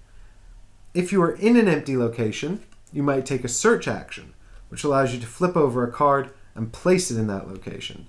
If you are in an empty location, you might take a Search action, which allows you to flip over a card and place it in that location.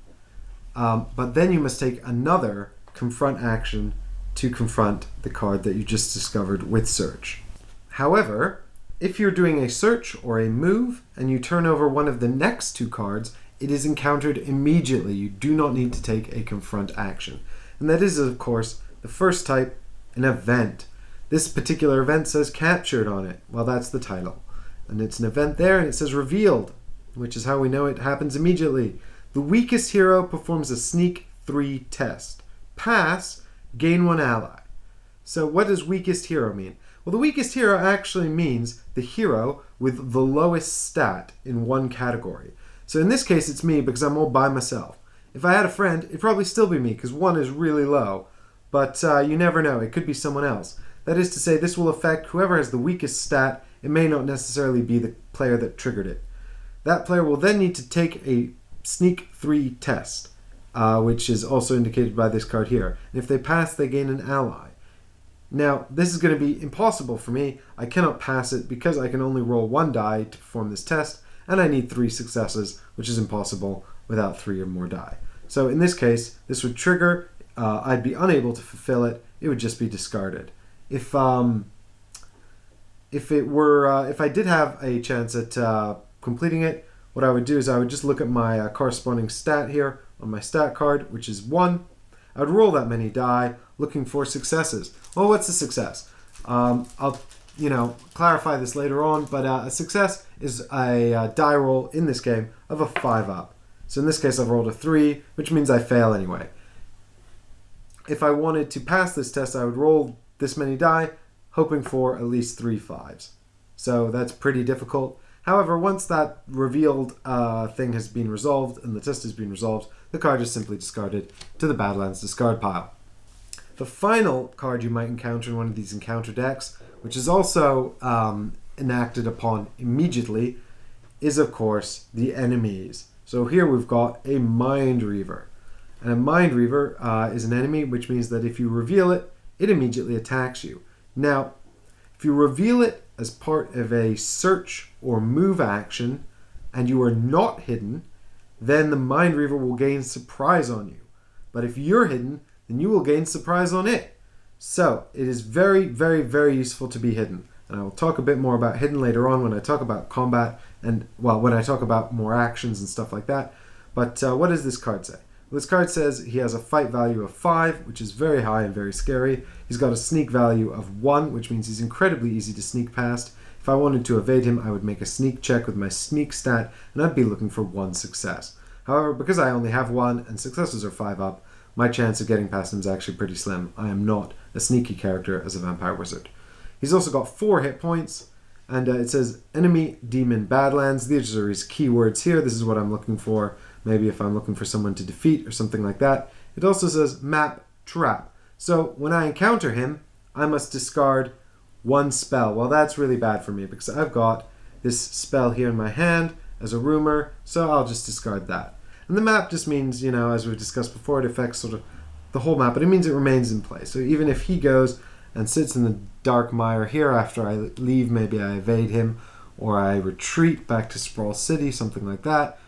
But then you must take another Confront action to confront the card that you just discovered with Search. However, if you're doing a search or a move and you turn over one of the next 2 cards, it is encountered immediately. You do not need to take a Confront action. And that is, of course, the first type, an event. This particular event says Captured on it. Well, that's the title. And it's an event there, and it says Revealed, which is how we know it happens immediately. The weakest hero performs a Sneak 3 test. Pass, gain 1 ally. So what does weakest hero mean? Well, the weakest hero actually means the hero with the lowest stat in one category. So in this case, it's me because I'm all by myself. If I had a friend, it'd probably still be me because 1 is really low. But you never know. It could be someone else. That is to say, this will affect whoever has the weakest stat. It may not necessarily be the player that triggered it. That player will then need to take a Sneak 3 test, which is also indicated by this card here. And if they pass, they gain an ally. Now, this is going to be impossible for me. I cannot pass it because I can only roll 1 die to perform this test, and I need 3 successes, which is impossible without 3 or more die. So in this case, this would trigger. I'd be unable to fulfill it. It would just be discarded. If I did have a chance at completing it, what I would do is I would just look at my corresponding stat here on my stat card, which is 1. I would roll that many die, looking for successes. Well, what's a success? I'll clarify this later on, but a success is a die roll in this game of a 5-up. So in this case, I've rolled a 3, which means I fail anyway. If I wanted to pass this test, I would roll this many die, hoping for at least 3 5s. So that's pretty difficult. However, once that revealed thing has been resolved and the test has been resolved, the card is simply discarded to the Badlands discard pile. The final card you might encounter in one of these encounter decks, which is also enacted upon immediately, is of course the enemies. So here we've got a Mind Reaver. And a Mind Reaver is an enemy, which means that if you reveal it, it immediately attacks you. Now, if you reveal it as part of a search or move action, and you are not hidden, then the Mind Reaver will gain surprise on you. But if you're hidden, then you will gain surprise on it. So, it is very, very, very useful to be hidden. And I will talk a bit more about hidden later on when I talk about combat and, well, when I talk about more actions and stuff like that. But what does this card say? Well, this card says he has a fight value of 5, which is very high and very scary. He's got a sneak value of 1, which means he's incredibly easy to sneak past. If I wanted to evade him, I would make a sneak check with my sneak stat, and I'd be looking for 1 success. However, because I only have 1 and successes are 5 up, my chance of getting past him is actually pretty slim. I am not a sneaky character as a vampire wizard. He's also got 4 hit points, and it says Enemy Demon Badlands. These are his keywords here. This is what I'm looking for. Maybe if I'm looking for someone to defeat or something like that. It also says Map Trap. So when I encounter him, I must discard 1 spell. Well, that's really bad for me because I've got this spell here in my hand as a rumor, so I'll just discard that. And the map just means, as we've discussed before, it affects sort of the whole map, but it means it remains in place. So even if he goes and sits in the Darkmire here after I leave, maybe I evade him, or I retreat back to Sprawl City, something like that.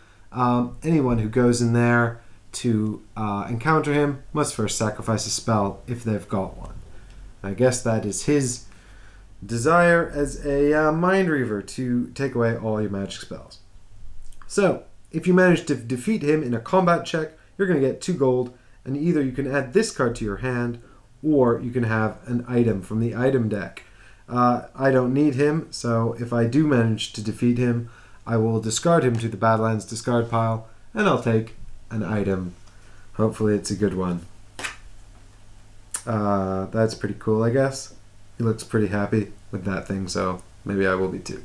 Anyone who goes in there to encounter him must first sacrifice a spell if they've got one. I guess that is his desire as a Mind Reaver to take away all your magic spells. So, if you manage to defeat him in a combat check, you're going to get 2 gold, and either you can add this card to your hand, or you can have an item from the item deck. I don't need him, so if I do manage to defeat him, I will discard him to the Badlands discard pile, and I'll take an item. Hopefully it's a good one. That's pretty cool, I guess. He looks pretty happy with that thing, so maybe I will be too.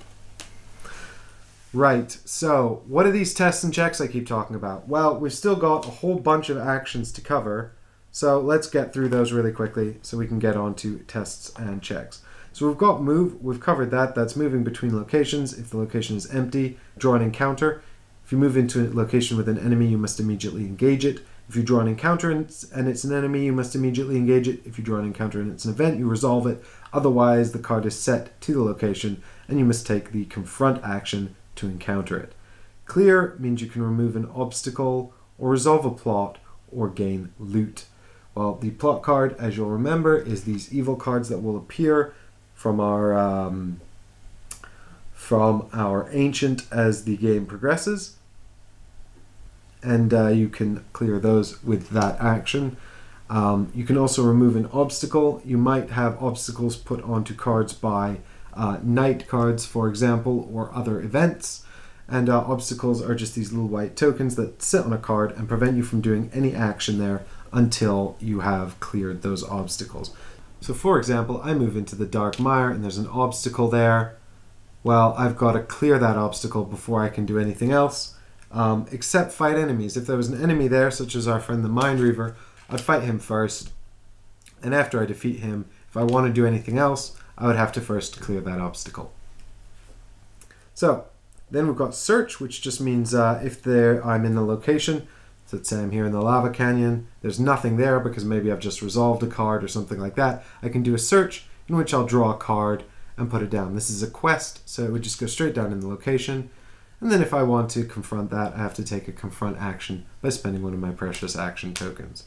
Right, so what are these tests and checks I keep talking about? Well, we've still got a whole bunch of actions to cover, so let's get through those really quickly so we can get on to tests and checks. So we've got move, we've covered that. That's moving between locations. If the location is empty, draw an encounter. If you move into a location with an enemy, you must immediately engage it. If you draw an encounter and it's an enemy, you must immediately engage it. If you draw an encounter and it's an event, you resolve it. Otherwise, the card is set to the location and you must take the confront action to encounter it. Clear means you can remove an obstacle or resolve a plot or gain loot. Well, the plot card, as you'll remember, is these evil cards that will appear from our ancient as the game progresses, and you can clear those with that action. You can also remove an obstacle. You might have obstacles put onto cards by knight cards, for example, or other events, and obstacles are just these little white tokens that sit on a card and prevent you from doing any action there until you have cleared those obstacles. So for example, I move into the Darkmire and there's an obstacle there. Well, I've got to clear that obstacle before I can do anything else, except fight enemies. If there was an enemy there, such as our friend the Mind Reaver, I'd fight him first, and after I defeat him, if I want to do anything else, I would have to first clear that obstacle. So, then we've got search, which just means if I'm in the location. So let's say I'm here in the lava canyon, there's nothing there because maybe I've just resolved a card or something like that. I can do a search in which I'll draw a card and put it down. This is a quest, so it would just go straight down in the location. And then if I want to confront that, I have to take a confront action by spending one of my precious action tokens.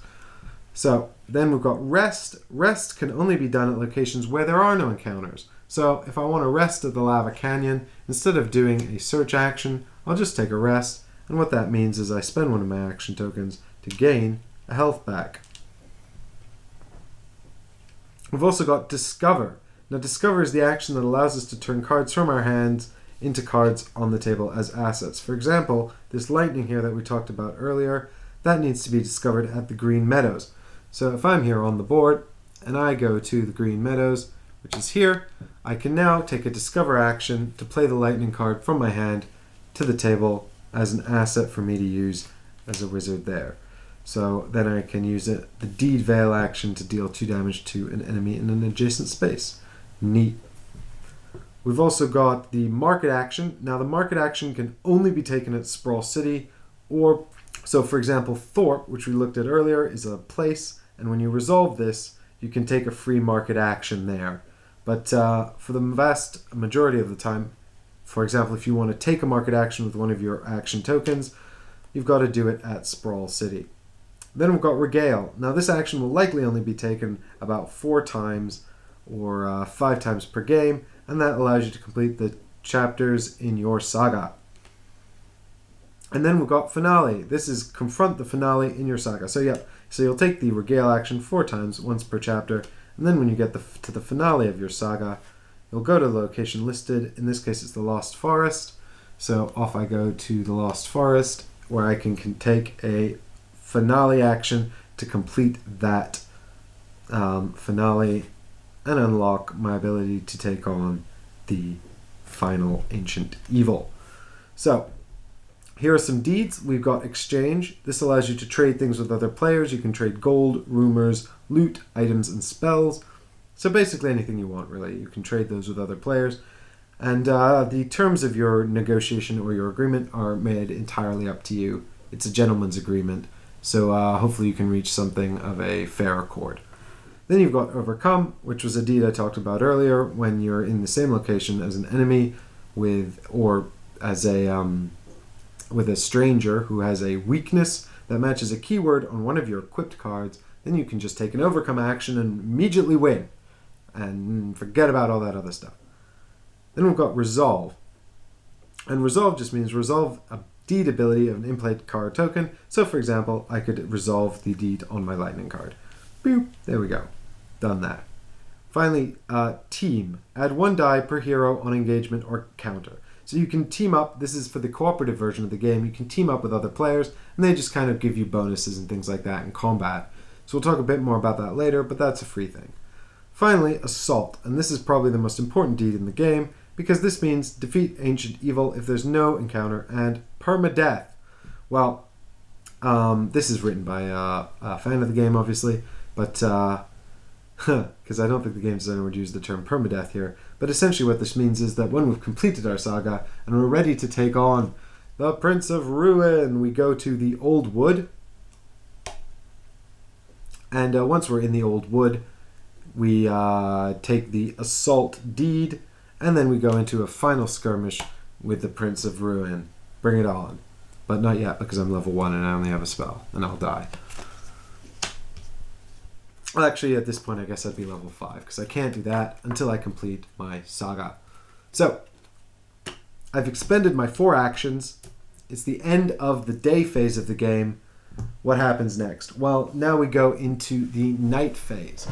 So then we've got rest. Rest can only be done at locations where there are no encounters. So if I want to rest at the lava canyon, instead of doing a search action, I'll just take a rest. And what that means is I spend one of my action tokens to gain a health back. We've also got Discover. Now Discover is the action that allows us to turn cards from our hands into cards on the table as assets. For example, this lightning here that we talked about earlier, that needs to be discovered at the Green Meadows. So if I'm here on the board and I go to the Green Meadows, which is here, I can now take a Discover action to play the lightning card from my hand to the table as an asset for me to use as a wizard there. So then I can use the Deed Veil action to deal 2 damage to an enemy in an adjacent space. Neat. We've also got the Market action. Now the Market action can only be taken at Sprawl City, or, so for example, Thorpe, which we looked at earlier, is a place, and when you resolve this, you can take a free Market action there. But for the vast majority of the time, for example, if you want to take a Market action with one of your action tokens, you've got to do it at Sprawl City. Then we've got Regale. Now this action will likely only be taken about 4 times or 5 times per game, and that allows you to complete the chapters in your saga. And then we've got Finale. This is confront the finale in your saga. So you'll take the Regale action 4 times, once per chapter, and then when you get to the finale of your saga, you'll go to the location listed. In this case, it's the Lost Forest. So off I go to the Lost Forest, where I can take a finale action to complete that finale and unlock my ability to take on the final ancient evil. So here are some deeds. We've got Exchange. This allows you to trade things with other players. You can trade gold, rumors, loot, items, and spells. So basically anything you want, really. You can trade those with other players. And the terms of your negotiation or your agreement are made entirely up to you. It's a gentleman's agreement. So hopefully you can reach something of a fair accord. Then you've got Overcome, which was a deed I talked about earlier, when you're in the same location as an enemy with a stranger who has a weakness that matches a keyword on one of your equipped cards, then you can just take an overcome action and immediately win. And forget about all that other stuff. Then we've got resolve. And resolve just means resolve a deed ability of an in-play card token. So for example, I could resolve the deed on my lightning card. Boop, there we go. Done that. Finally, team. Add 1 die per hero on engagement or counter. So you can team up. This is for the cooperative version of the game. You can team up with other players, and they just kind of give you bonuses and things like that in combat. So we'll talk a bit more about that later, but that's a free thing. Finally, assault. And this is probably the most important deed in the game, because this means defeat ancient evil if there's no encounter, and permadeath. Well, this is written by a fan of the game, obviously, but because I don't think the game designer would use the term permadeath here. But essentially what this means is that when we've completed our saga and we're ready to take on the Prince of Ruin, we go to the Old Wood. And once we're in the Old Wood, we take the assault deed, and then we go into a final skirmish with the Prince of Ruin. Bring it on. But not yet, because I'm level 1 and I only have a spell, and I'll die. Well, actually, at this point, I guess I'd be level 5, because I can't do that until I complete my saga. So, I've expended my 4 actions. It's the end of the day phase of the game. What happens next? Well, now we go into the night phase.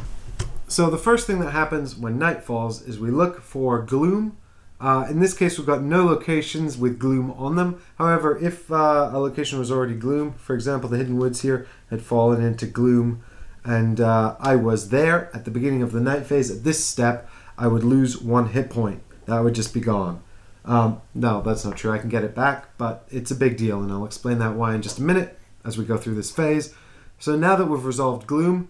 So the first thing that happens when night falls is we look for gloom. In this case, we've got no locations with gloom on them. However, if a location was already gloom, for example, the Hidden Woods here had fallen into gloom, and I was there at the beginning of the night phase, at this step, I would lose 1 hit point. That would just be gone. No, that's not true. I can get it back, but it's a big deal, and I'll explain that why in just a minute as we go through this phase. So now that we've resolved gloom,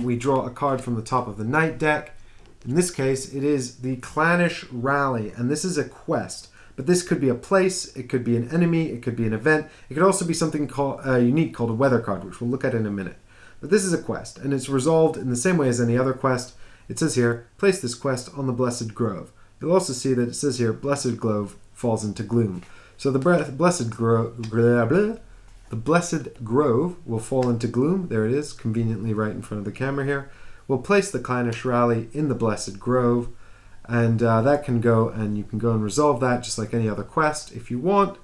we draw a card from the top of the night deck. In this case, it is the Clannish Rally, and this is a quest. But this could be a place, it could be an enemy, it could be an event. It could also be something unique called a weather card, which we'll look at in a minute. But this is a quest, and it's resolved in the same way as any other quest. It says here, place this quest on the Blessed Grove. You'll also see that it says here, Blessed Grove falls into gloom. So the Blessed Grove will fall into gloom. There it is, conveniently right in front of the camera here. We'll place the Clannish Rally in the Blessed Grove, and that can go, and you can go and resolve that just like any other quest if you want.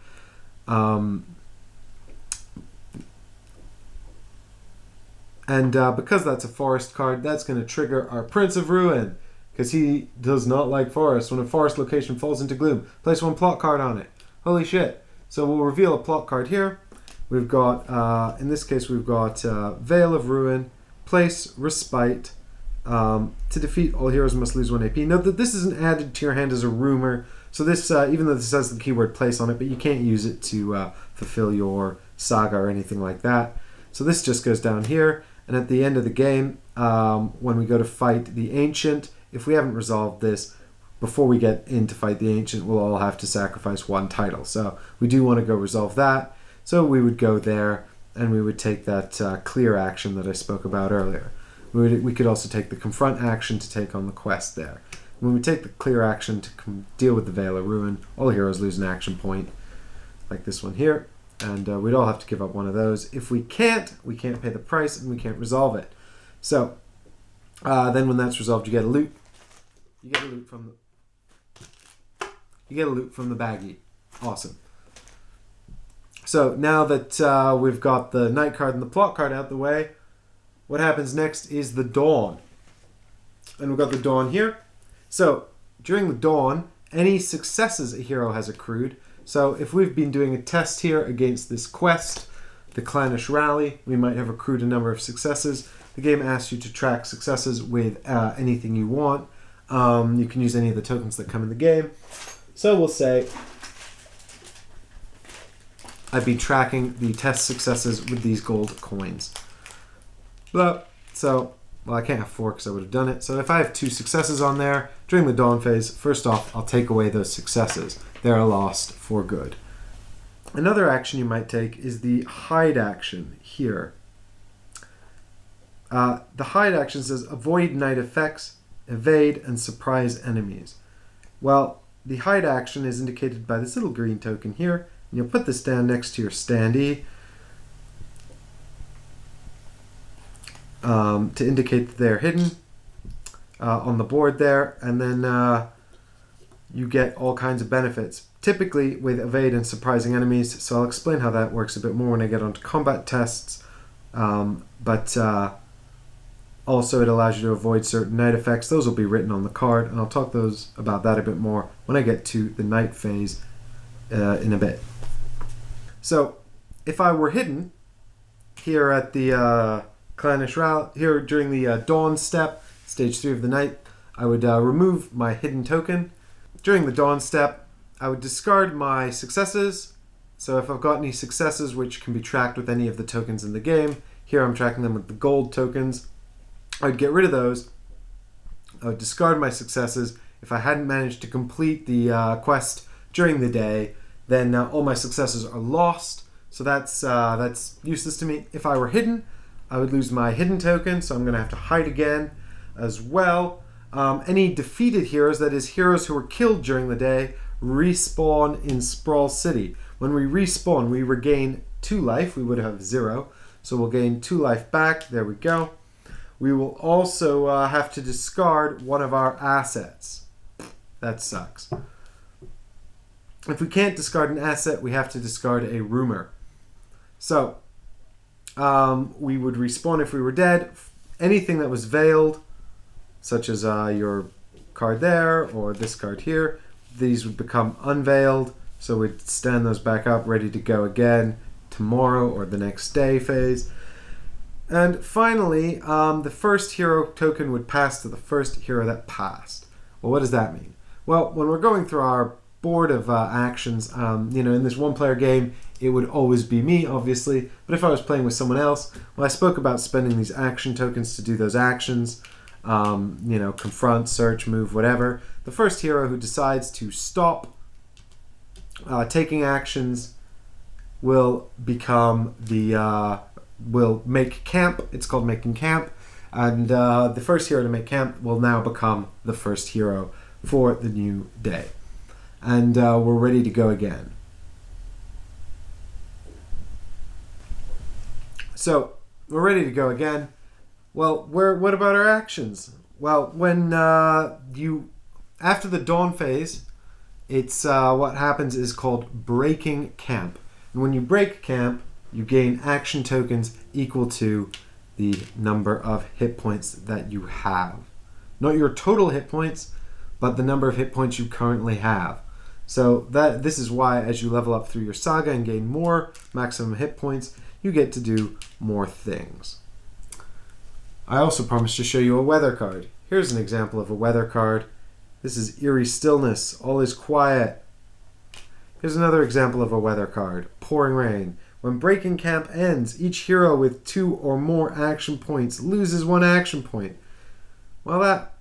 Because that's a forest card, that's going to trigger our Prince of Ruin, because he does not like forest. When a forest location falls into gloom, place 1 plot card on it. Holy shit. So we'll reveal a plot card here. We've got, in this case, we've got Veil of Ruin, place Respite. To defeat all heroes must lose 1 AP. Note that this isn't added to your hand as a rumor. So this, even though this has the keyword place on it, but you can't use it to fulfill your saga or anything like that. So this just goes down here. And at the end of the game, when we go to fight the Ancient, if we haven't resolved this, before we get in to fight the Ancient, we'll all have to sacrifice 1 title. So we do want to go resolve that. So we would go there, and we would take that clear action that I spoke about earlier. We could also take the Confront action to take on the quest there. When we take the clear action to deal with the Veil of Ruin, all heroes lose an action point, like this one here. And we'd all have to give up 1 of those. If we can't pay the price, and we can't resolve it. So, then when that's resolved, you get a loot. You get a loot from the baggie. Awesome. So now that we've got the night card and the plot card out the way, what happens next is the dawn. And we've got the dawn here. So during the dawn, any successes a hero has accrued. So if we've been doing a test here against this quest, the Clannish Rally, we might have accrued a number of successes. The game asks you to track successes with anything you want. You can use any of the tokens that come in the game. So we'll say I'd be tracking the test successes with these gold coins. So, I can't have 4 because I would have done it. So if I have 2 successes on there, during the dawn phase, first off, I'll take away those successes. They're lost for good. Another action you might take is the hide action here. The hide action says avoid night effects, evade, and surprise enemies. Well, the hide action is indicated by this little green token here. And you'll put this down next to your standee. to indicate that they're hidden on the board there, and then you get all kinds of benefits, typically with evade and surprising enemies. So I'll explain how that works a bit more when I get onto combat tests. But also it allows you to avoid certain night effects. Those will be written on the card, and I'll talk about that a bit more when I get to the night phase in a bit. So if I were hidden here at the Clannish Rally, here during the Dawn step, stage 3 of the night, I would remove my hidden token. During the Dawn step, I would discard my successes. So if I've got any successes which can be tracked with any of the tokens in the game, here I'm tracking them with the gold tokens, I would get rid of those. I would discard my successes. If I hadn't managed to complete the quest during the day, then all my successes are lost. So that's useless to me. If I were hidden, I would lose my hidden token, so I'm going to have to hide again as well. Any defeated heroes, that is heroes who were killed during the day, respawn in Sprawl City. When we respawn, we regain 2 life. We would have 0, so we'll gain 2 life back. There we go. We will also have to discard one of our assets. That sucks. If we can't discard an asset, we have to discard a rumor. So we would respawn if we were dead. Anything that was veiled, such as your card there or this card here, these would become unveiled. So we'd stand those back up, ready to go again tomorrow or the next day phase. And finally, the first hero token would pass to the first hero that passed. Well, what does that mean? Well, when we're going through our board of actions, in this one-player game, it would always be me, obviously. But if I was playing with someone else, well, I spoke about spending these action tokens to do those actions. Confront, search, move, whatever. The first hero who decides to stop taking actions will become will make camp. It's called making camp. And the first hero to make camp will now become the first hero for the new day. And we're ready to go again. So, we're ready to go again. Well, what about our actions? Well, when after the dawn phase, it's what happens is called breaking camp. And when you break camp, you gain action tokens equal to the number of hit points that you have. Not your total hit points, but the number of hit points you currently have. So this is why as you level up through your saga and gain more maximum hit points, you get to do more things. I also promised to show you a weather card. Here's an example of a weather card. This is Eerie Stillness. All is quiet. Here's another example of a weather card. Pouring Rain. When breaking camp ends, each hero with 2 or more action points loses 1 action point. Well, that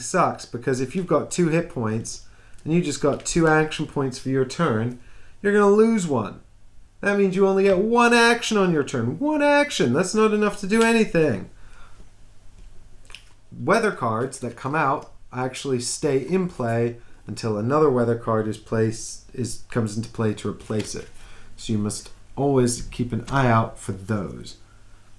sucks, because if you've got 2 hit points and you just got 2 action points for your turn, you're going to lose 1. That means you only get 1 action on your turn. 1 action! That's not enough to do anything. Weather cards that come out actually stay in play until another weather card comes into play to replace it. So you must always keep an eye out for those.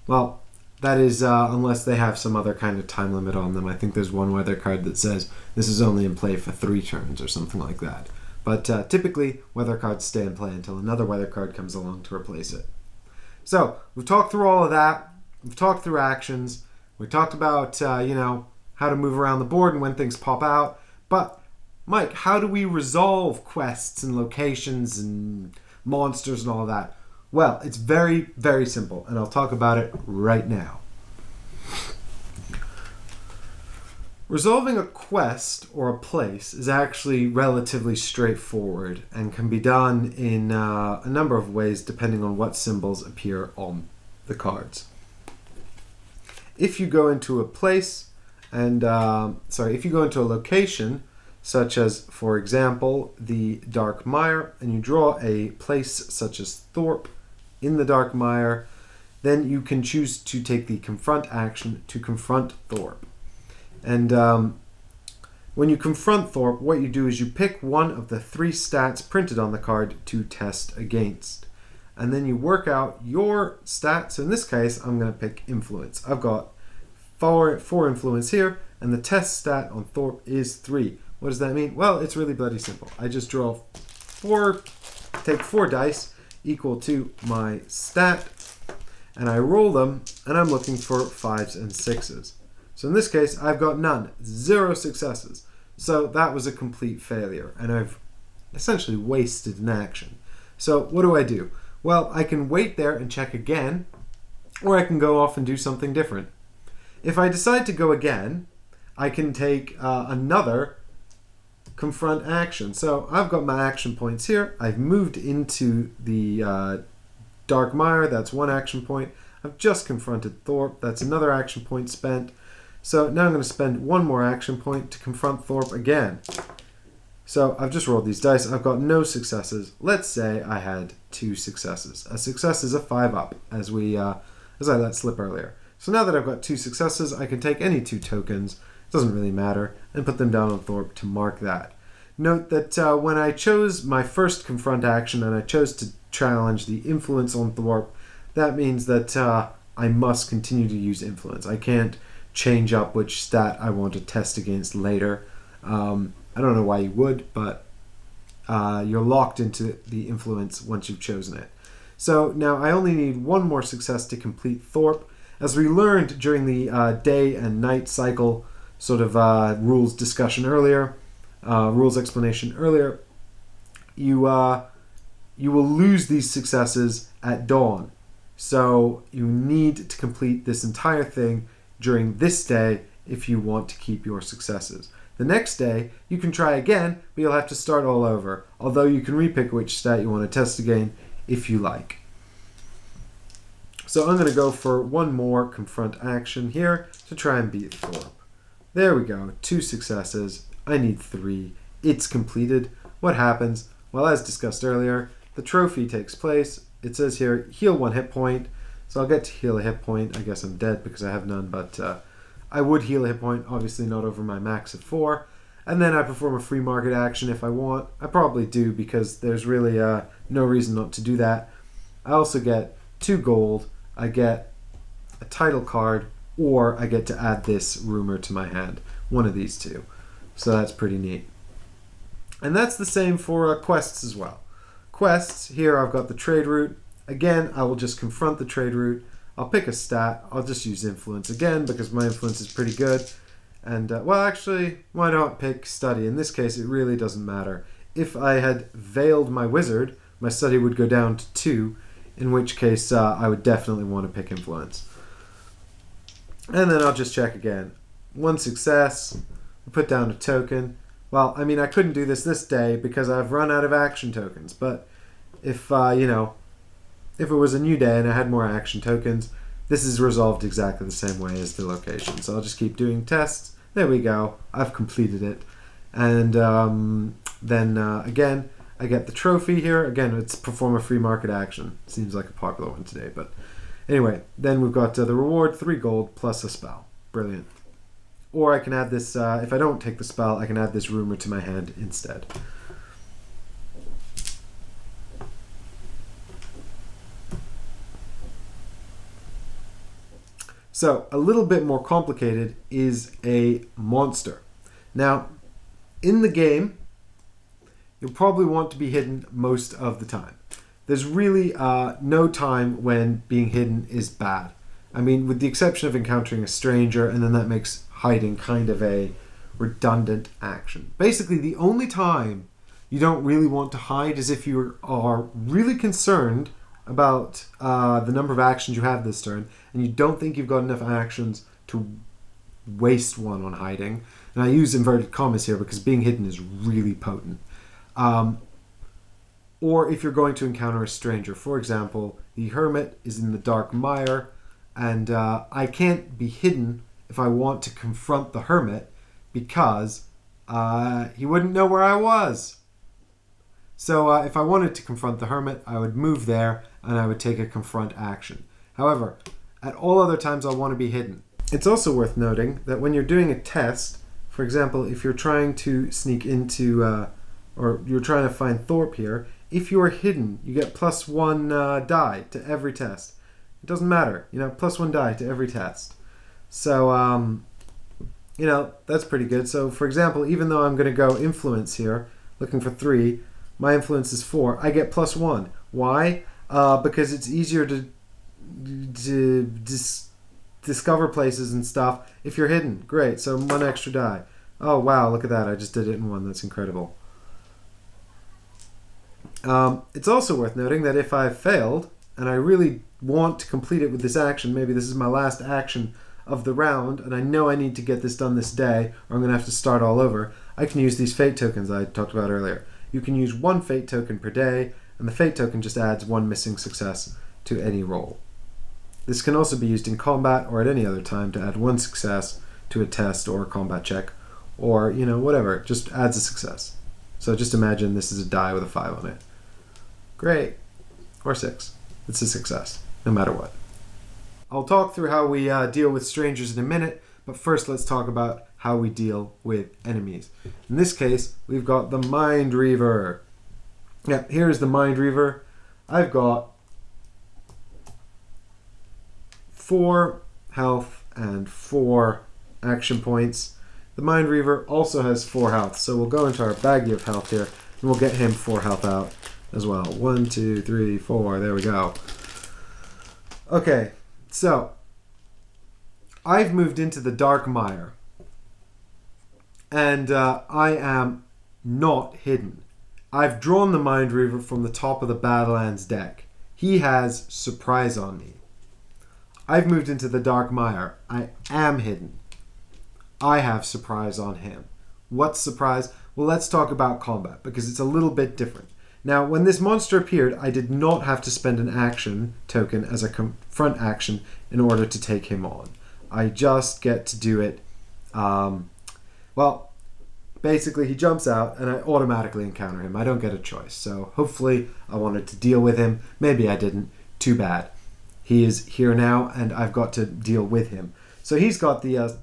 Well, that is unless they have some other kind of time limit on them. I think there's one weather card that says this is only in play for 3 turns or something like that. But typically, weather cards stay in play until another weather card comes along to replace it. So, we've talked through all of that. We've talked through actions. We talked about, how to move around the board and when things pop out. But, Mike, how do we resolve quests and locations and monsters and all of that? Well, it's very, very simple, and I'll talk about it right now. Resolving a quest or a place is actually relatively straightforward and can be done in a number of ways depending on what symbols appear on the cards. If you go into a place if you go into a location, such as, for example, the Darkmire, and you draw a place such as Thorpe in the Darkmire, then you can choose to take the Confront action to confront Thorpe. And when you confront Thorpe, what you do is you pick one of the 3 stats printed on the card to test against. and then you work out your stats. So in this case, I'm going to pick influence. I've got four influence here, and the test stat on Thorpe is 3. What does that mean? Well, it's really bloody simple. I just take 4 dice equal to my stat, and I roll them, and I'm looking for 5s and 6s. So in this case, I've got none, 0 successes. So that was a complete failure, and I've essentially wasted an action. So what do? Well, I can wait there and check again, or I can go off and do something different. If I decide to go again, I can take another confront action. So I've got my action points here. I've moved into the Darkmire. That's 1 action point. I've just confronted Thorpe. That's another action point spent. So now I'm going to spend 1 more action point to confront Thorpe again. So I've just rolled these dice. I've got no successes. Let's say I had 2 successes. A success is a 5 up, as I let slip earlier. So now that I've got 2 successes, I can take any 2 tokens, doesn't really matter, and put them down on Thorpe to mark that. Note that when I chose my first confront action and I chose to challenge the influence on Thorpe, that means that I must continue to use influence. I can't change up which stat I want to test against later. I don't know why you would, but you're locked into the influence once you've chosen it. So now I only need 1 more success to complete Thorpe. As we learned during the day and night cycle sort of rules discussion earlier, rules explanation earlier, you will lose these successes at dawn. So you need to complete this entire thing during this day if you want to keep your successes. The next day, you can try again, but you'll have to start all over, although you can repick which stat you want to test again if you like. So I'm going to go for 1 more confront action here to try and beat Thorpe. There we go, 2 successes. I need 3. It's completed. What happens? Well, as discussed earlier, the trophy takes place. It says here, heal 1 hit point. So I'll get to heal a hit point. I guess I'm dead because I have none, but I would heal a hit point, obviously not over my max of 4. And then I perform a free market action if I want. I probably do because there's really no reason not to do that. I also get 2 gold. I get a title card, or I get to add this rumor to my hand. One of these 2. So that's pretty neat. And that's the same for quests as well. Quests, here I've got the trade route. Again, I will just confront the trade route. I'll pick a stat. I'll just use influence again because my influence is pretty good. And, well, actually, why not pick study? In this case, it really doesn't matter. If I had veiled my wizard, my study would go down to 2, in which case I would definitely want to pick influence. And then I'll just check again. 1 success. Put down a token. Well, I mean, I couldn't do this day because I've run out of action tokens. But if, if it was a new day and I had more action tokens, this is resolved exactly the same way as the location. So I'll just keep doing tests. There we go. I've completed it. And then again, I get the trophy here. Again, it's perform a free market action. Seems like a popular one today. But anyway, then we've got the reward, 3 gold plus a spell. Brilliant. Or I can add this, if I don't take the spell, I can add this rumor to my hand instead. So, a little bit more complicated is a monster. Now, in the game, you'll probably want to be hidden most of the time. There's really no time when being hidden is bad. I mean, with the exception of encountering a stranger, and then that makes hiding kind of a redundant action. Basically, the only time you don't really want to hide is if you are really concerned about the number of actions you have this turn, and you don't think you've got enough actions to waste one on hiding. And I use inverted commas here because being hidden is really potent. Or if you're going to encounter a stranger. For example, the hermit is in the Darkmire, and I can't be hidden if I want to confront the hermit because he wouldn't know where I was. So if I wanted to confront the hermit, I would move there and I would take a confront action. However, at all other times I'll want to be hidden. It's also worth noting that when you're doing a test, for example, if you're trying to sneak into, or you're trying to find Thorpe here, if you're hidden, you get +1 die to every test. It doesn't matter, +1 die to every test. So, that's pretty good. So, for example, even though I'm going to go influence here, looking for 3, my influence is 4, I get +1. Why? Because it's easier to discover places and stuff if you're hidden. Great, so 1 extra die. Oh, wow, look at that. I just did it in 1. That's incredible. It's also worth noting that if I've failed, and I really want to complete it with this action, maybe this is my last action of the round, and I know I need to get this done this day, or I'm going to have to start all over, I can use these fate tokens I talked about earlier. You can use 1 fate token per day, and the fate token just adds 1 missing success to any roll. This can also be used in combat or at any other time to add 1 success to a test or a combat check, or, whatever. It just adds a success. So just imagine this is a die with a 5 on it. Great. Or 6. It's a success, no matter what. I'll talk through how we deal with strangers in a minute, but first let's talk about how we deal with enemies. In this case, we've got the Mind Reaver. Yeah, here's the Mind Reaver. I've got 4 health and 4 action points. The Mind Reaver also has 4 health, so we'll go into our baggie of health here, and we'll get him 4 health out as well. 1, 2, 3, 4. There we go. Okay, so I've moved into the Darkmire, and I am not hidden. I've drawn the Mind Reaver from the top of the Badlands deck. He has surprise on me. I've moved into the Darkmire. I am hidden. I have surprise on him. What's surprise? Well, let's talk about combat, because it's a little bit different. Now, when this monster appeared, I did not have to spend an action token as a confront action in order to take him on. I just get to do it. Basically, he jumps out and I automatically encounter him. I don't get a choice. So hopefully I wanted to deal with him. Maybe I didn't. Too bad. He is here now and I've got to deal with him. So he's got the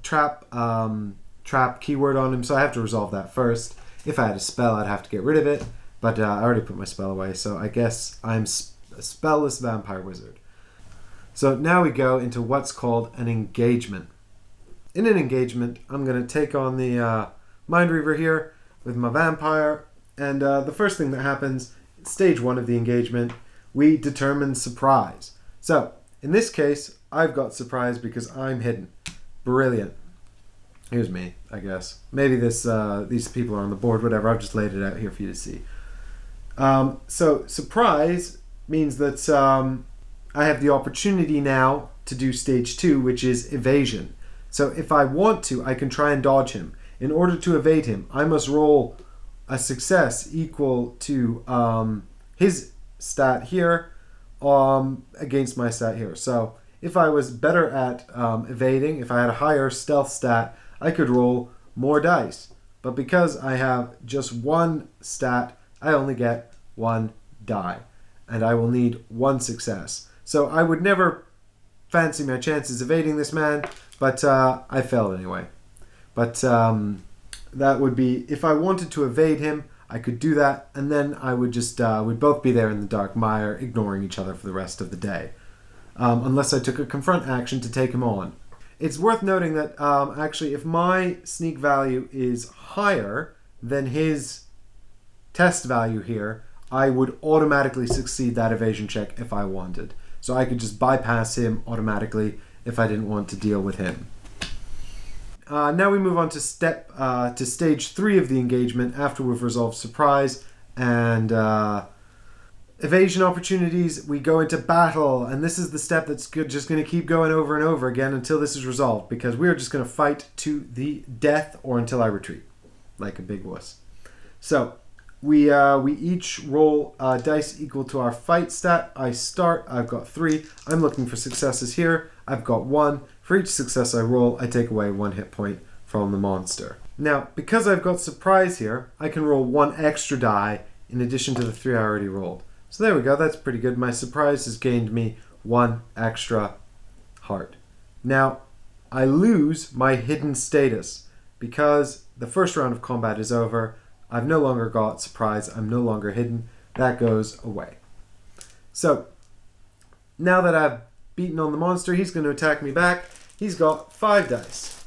trap keyword on him, so I have to resolve that first. If I had a spell, I'd have to get rid of it. But I already put my spell away, so I guess I'm a spellless vampire wizard. So now we go into what's called an engagement. In an engagement, I'm going to take on the Mind Reaver here with my vampire. And the first thing that happens, stage 1 of the engagement, we determine surprise. So in this case, I've got surprise because I'm hidden. Brilliant. Here's me, I guess. Maybe these people are on the board, whatever. I've just laid it out here for you to see. So surprise means that I have the opportunity now to do stage 2, which is evasion. So if I want to, I can try and dodge him. In order to evade him, I must roll a success equal to his stat here against my stat here. So if I was better at evading, if I had a higher stealth stat, I could roll more dice. But because I have just 1 stat, I only get 1 die, and I will need 1 success. So I would never fancy my chances evading this man, but I failed anyway. But that would be, if I wanted to evade him, I could do that, and then I would just, we'd both be there in the Darkmire, ignoring each other for the rest of the day. Unless I took a confront action to take him on. It's worth noting that actually if my sneak value is higher than his test value here, I would automatically succeed that evasion check if I wanted. So I could just bypass him automatically if I didn't want to deal with him. Now we move on to stage 3 of the engagement after we've resolved surprise and evasion opportunities. We go into battle, and this is the step that's just going to keep going over and over again until this is resolved, because we're just going to fight to the death or until I retreat like a big wuss. So we each roll dice equal to our fight stat. I've got 3. I'm looking for successes here. I've got 1. For each success I roll, I take away 1 hit point from the monster. Now, because I've got surprise here, I can roll 1 extra die in addition to the 3 I already rolled. So there we go, that's pretty good. My surprise has gained me 1 extra heart. Now, I lose my hidden status because the first round of combat is over. I've no longer got surprise. I'm no longer hidden. That goes away. So, now that I've beaten on the monster, he's going to attack me back. He's got 5 dice.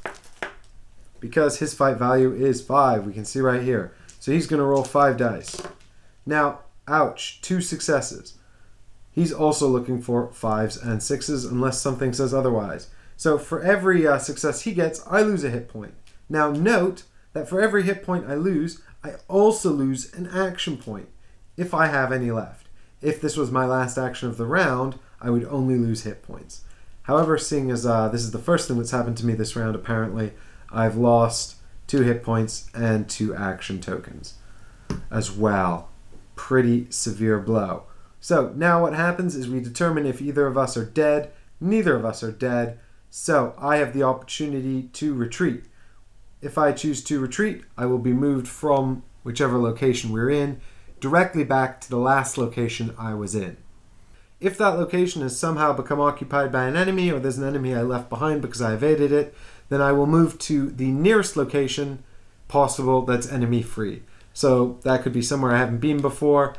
Because his fight value is 5. We can see right here. So he's going to roll 5 dice. Now, ouch, 2 successes. He's also looking for 5s and 6s unless something says otherwise. So for every success he gets, I lose a hit point. Now note that for every hit point I lose, I also lose an action point, if I have any left. If this was my last action of the round, I would only lose hit points. However, seeing as this is the first thing that's happened to me this round, apparently, I've lost 2 hit points and 2 action tokens as well. Pretty severe blow. So now what happens is we determine if either of us are dead. Neither of us are dead. So I have the opportunity to retreat. If I choose to retreat, I will be moved from whichever location we're in directly back to the last location I was in. If that location has somehow become occupied by an enemy, or there's an enemy I left behind because I evaded it, then I will move to the nearest location possible that's enemy free. So that could be somewhere I haven't been before.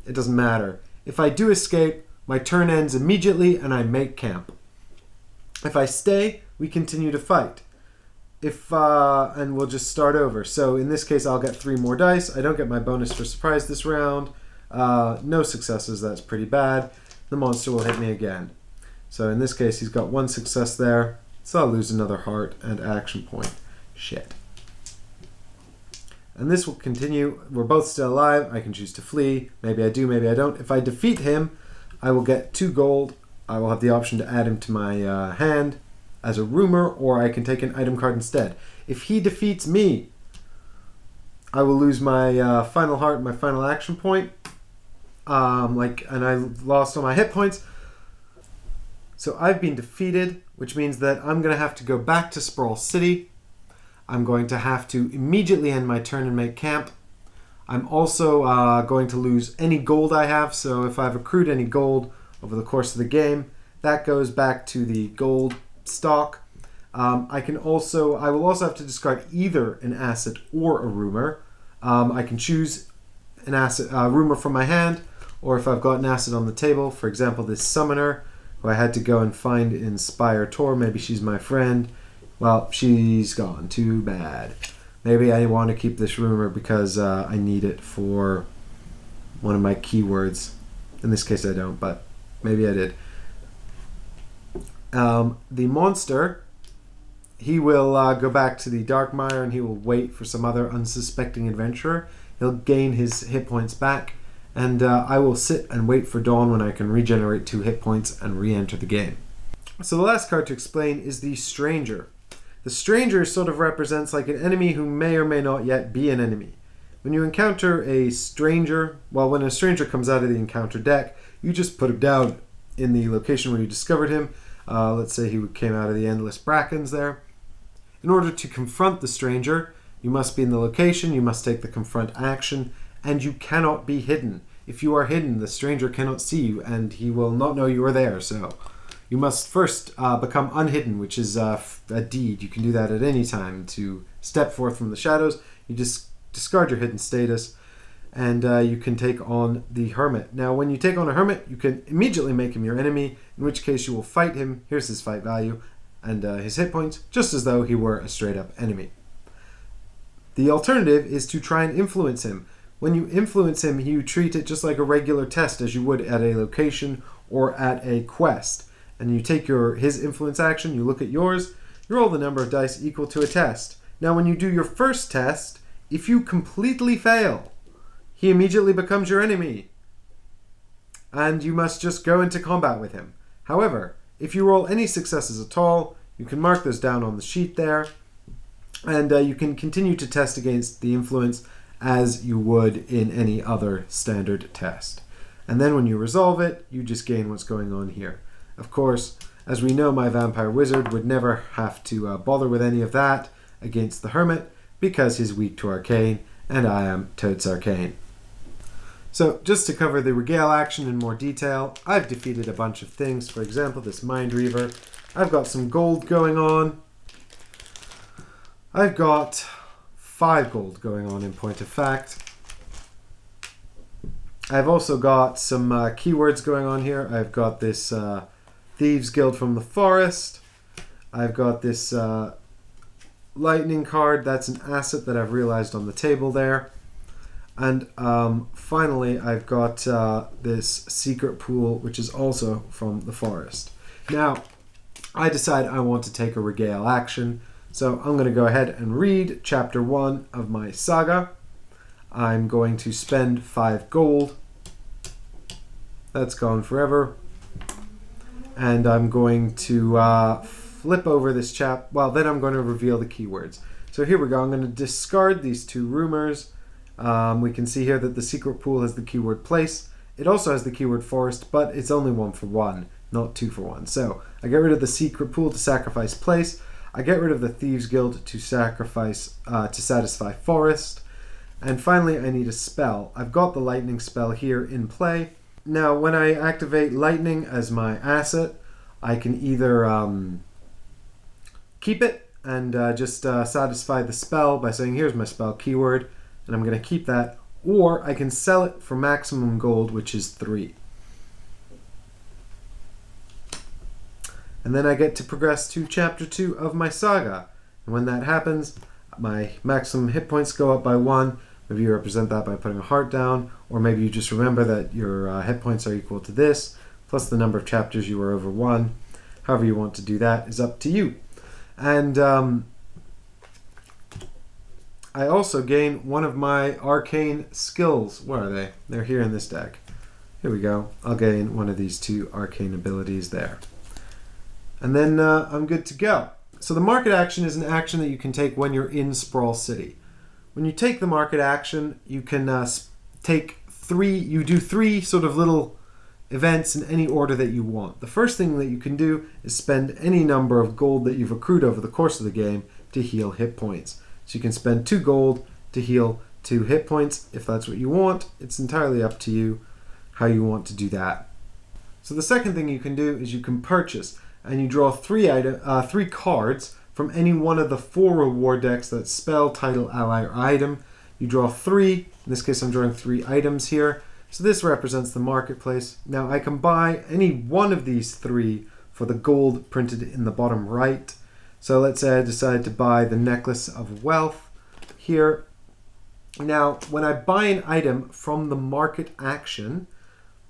It doesn't matter. If I do escape, my turn ends immediately and I make camp. If I stay, we continue to fight. And we'll just start over. So in this case, I'll get 3 more dice. I don't get my bonus for surprise this round. No successes, that's pretty bad. The monster will hit me again. So in this case, he's got 1 success there. So I'll lose another heart and action point. Shit. And this will continue. We're both still alive. I can choose to flee. Maybe I do, maybe I don't. If I defeat him, I will get 2 gold. I will have the option to add him to my hand as a rumor, or I can take an item card instead. If he defeats me, I will lose my final heart, my final action point. And I lost all my hit points. So I've been defeated, which means that I'm going to have to go back to Sprawl City. I'm going to have to immediately end my turn and make camp. I'm also going to lose any gold I have, so if I've accrued any gold over the course of the game, that goes back to the gold stock. I will also have to discard either an asset or a rumor. I can choose an asset, rumor from my hand, or if I've got an asset on the table, for example, this summoner, who I had to go and find in Spire Tor. Maybe she's my friend. Well, she's gone. Too bad. Maybe I want to keep this rumor because I need it for one of my keywords. In this case I don't, but maybe I did. The monster, he will go back to the Darkmire and he will wait for some other unsuspecting adventurer. He'll gain his hit points back, and I will sit and wait for dawn when I can regenerate 2 hit points and re-enter the game. So the last card to explain is the Stranger. The Stranger sort of represents like an enemy who may or may not yet be an enemy. When you encounter a stranger, when a stranger comes out of the encounter deck, you just put him down in the location where you discovered him. Let's say he came out of the Endless Brackens there. In order to confront the stranger, you must be in the location, you must take the confront action, and you cannot be hidden. If you are hidden, the stranger cannot see you, and he will not know you are there. So you must first become unhidden, which is a deed. You can do that at any time to step forth from the shadows. You just discard your hidden status, and you can take on the Hermit. Now, when you take on a Hermit, you can immediately make him your enemy, in which case you will fight him. Here's his fight value and his hit points, just as though he were a straight-up enemy. The alternative is to try and influence him. When you influence him, you treat it just like a regular test as you would at a location or at a quest. And you take his influence action, you look at yours, you roll the number of dice equal to a test. Now, when you do your first test, if you completely fail, he immediately becomes your enemy, and you must just go into combat with him. However, if you roll any successes at all, you can mark those down on the sheet there, and you can continue to test against the influence as you would in any other standard test. And then when you resolve it, you just gain what's going on here. Of course, as we know, my vampire wizard would never have to bother with any of that against the Hermit, because he's weak to arcane, and I am totes arcane. So, just to cover the regale action in more detail, I've defeated a bunch of things. For example, this Mind Reaver. I've got some gold going on. I've got 5 gold going on in point of fact. I've also got some keywords going on here. I've got this Thieves Guild from the Forest. I've got this lightning card. That's an asset that I've realized on the table there. And finally, I've got this secret pool, which is also from the forest. Now, I decide I want to take a regale action. So I'm going to go ahead and read chapter 1 of my saga. I'm going to spend 5 gold. That's gone forever. And I'm going to flip over this then I'm going to reveal the keywords. So here we go. I'm going to discard these 2 rumors. We can see here that the secret pool has the keyword place. It also has the keyword forest, but it's only 1 for 1, not 2 for 1. So I get rid of the secret pool to sacrifice place. I get rid of the Thieves Guild to satisfy forest. And finally, I need a spell. I've got the lightning spell here in play. Now, when I activate lightning as my asset, I can either keep it and just satisfy the spell by saying, here's my spell keyword, and I'm going to keep that, or I can sell it for maximum gold, which is 3. And then I get to progress to chapter 2 of my saga. And when that happens, my maximum hit points go up by 1. Maybe you represent that by putting a heart down, or maybe you just remember that your hit points are equal to this, plus the number of chapters you were over 1. However you want to do that is up to you. And I also gain one of my arcane skills. Where are they? They're here in this deck. Here we go. I'll gain one of these 2 arcane abilities there. And then I'm good to go. So the market action is an action that you can take when you're in Sprawl City. When you take the market action, you can do 3 sort of little events in any order that you want. The first thing that you can do is spend any number of gold that you've accrued over the course of the game to heal hit points. So you can spend 2 gold to heal 2 hit points if that's what you want. It's entirely up to you how you want to do that. So the second thing you can do is you can purchase, and you draw 3 cards from any one of the 4 reward decks that's spell, title, ally, or item. You draw 3. In this case, I'm drawing 3 items here. So this represents the marketplace. Now I can buy any one of these 3 for the gold printed in the bottom right. So let's say I decide to buy the Necklace of Wealth here. Now, when I buy an item from the market action,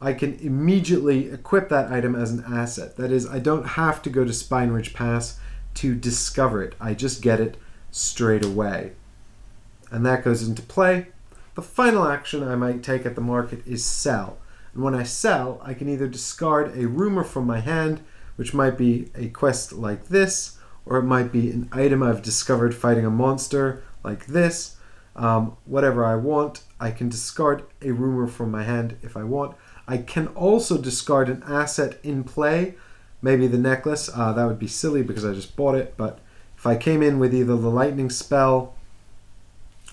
I can immediately equip that item as an asset. That is, I don't have to go to Spine Ridge Pass to discover it. I just get it straight away. And that goes into play. The final action I might take at the market is sell. And when I sell, I can either discard a rumor from my hand, which might be a quest like this, or it might be an item I've discovered fighting a monster like this. Whatever I want, I can discard a rumor from my hand if I want. I can also discard an asset in play, maybe the necklace. That would be silly because I just bought it, but if I came in with either the lightning spell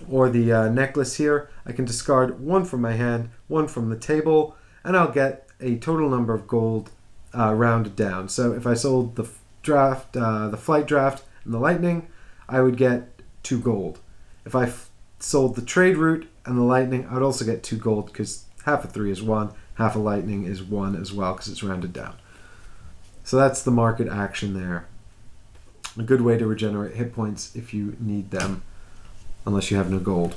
or the necklace here, I can discard 1 from my hand, 1 from the table, and I'll get a total number of gold rounded down. So if I sold the flight draft, and the lightning, I would get 2 gold. If I sold the trade route and the lightning, I would also get 2 gold because half of 3 is 1, half of lightning is 1 as well because it's rounded down. So that's the market action there. A good way to regenerate hit points if you need them, unless you have no gold.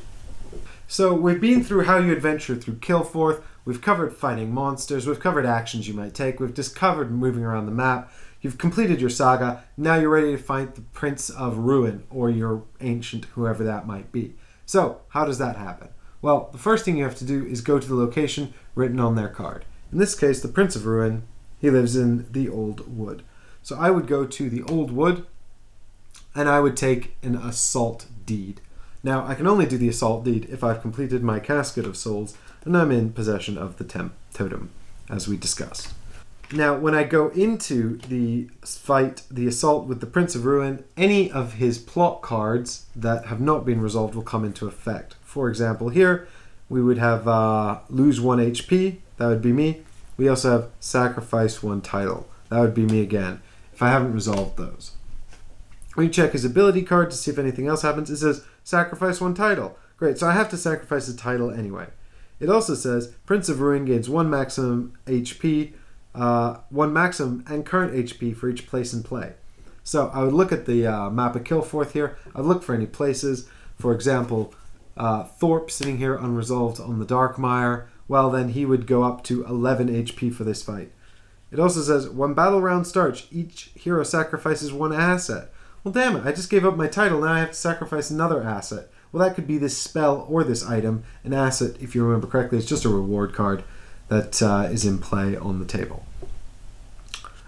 So we've been through how you adventure through Kilforth. We've covered fighting monsters. We've covered actions you might take. We've discovered moving around the map. You've completed your saga. Now you're ready to fight the Prince of Ruin, or your ancient, whoever that might be. So how does that happen? Well, the first thing you have to do is go to the location written on their card. In this case, the Prince of Ruin, he lives in the Old Wood. So I would go to the Old Wood, and I would take an assault deed. Now, I can only do the assault deed if I've completed my Casket of Souls, and I'm in possession of the totem, as we discussed. Now, when I go into the fight, the assault with the Prince of Ruin, any of his plot cards that have not been resolved will come into effect. For example, here, we would have lose 1 HP, that would be me. We also have sacrifice 1 title, that would be me again, if I haven't resolved those. When you check his ability card to see if anything else happens, it says Sacrifice 1 title. Great, so I have to sacrifice a title anyway. It also says Prince of Ruin gains 1 maximum HP, 1 maximum and current HP for each place in play. So I would look at the map of Kilforth here. I'd look for any places. For example, Thorpe sitting here unresolved on the Darkmire. Well, then he would go up to 11 HP for this fight. It also says, when battle round starts, each hero sacrifices 1 asset. Well, damn it, I just gave up my title, now I have to sacrifice another asset. Well, that could be this spell or this item. An asset, if you remember correctly, is just a reward card that is in play on the table.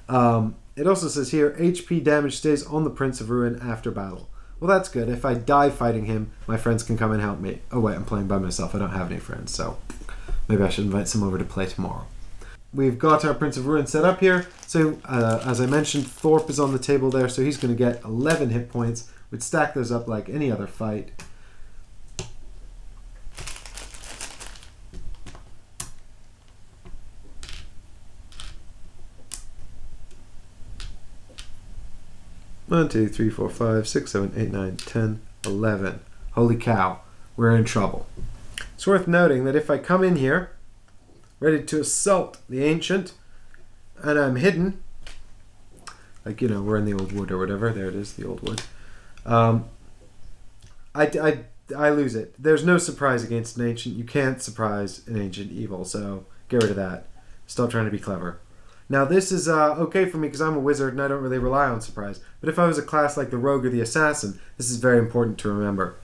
It also says here, HP damage stays on the Prince of Ruin after battle. Well, that's good. If I die fighting him, my friends can come and help me. Oh wait, I'm playing by myself. I don't have any friends, so maybe I should invite some over to play tomorrow. We've got our Prince of Ruin set up here. So, as I mentioned, Thorpe is on the table there, so he's going to get 11 hit points. We'd stack those up like any other fight. One, 2, 3, 4, 5, 6, 7, 8, 9, 10, 11. Holy cow, we're in trouble. It's worth noting that if I come in here, ready to assault the Ancient, and I'm hidden, like, you know, we're in the old wood or whatever, there it is, the old wood, I lose it. There's no surprise against an Ancient. You can't surprise an Ancient evil, so get rid of that. Stop trying to be clever. Now this is okay for me because I'm a wizard and I don't really rely on surprise, but if I was a class like the Rogue or the Assassin, this is very important to remember.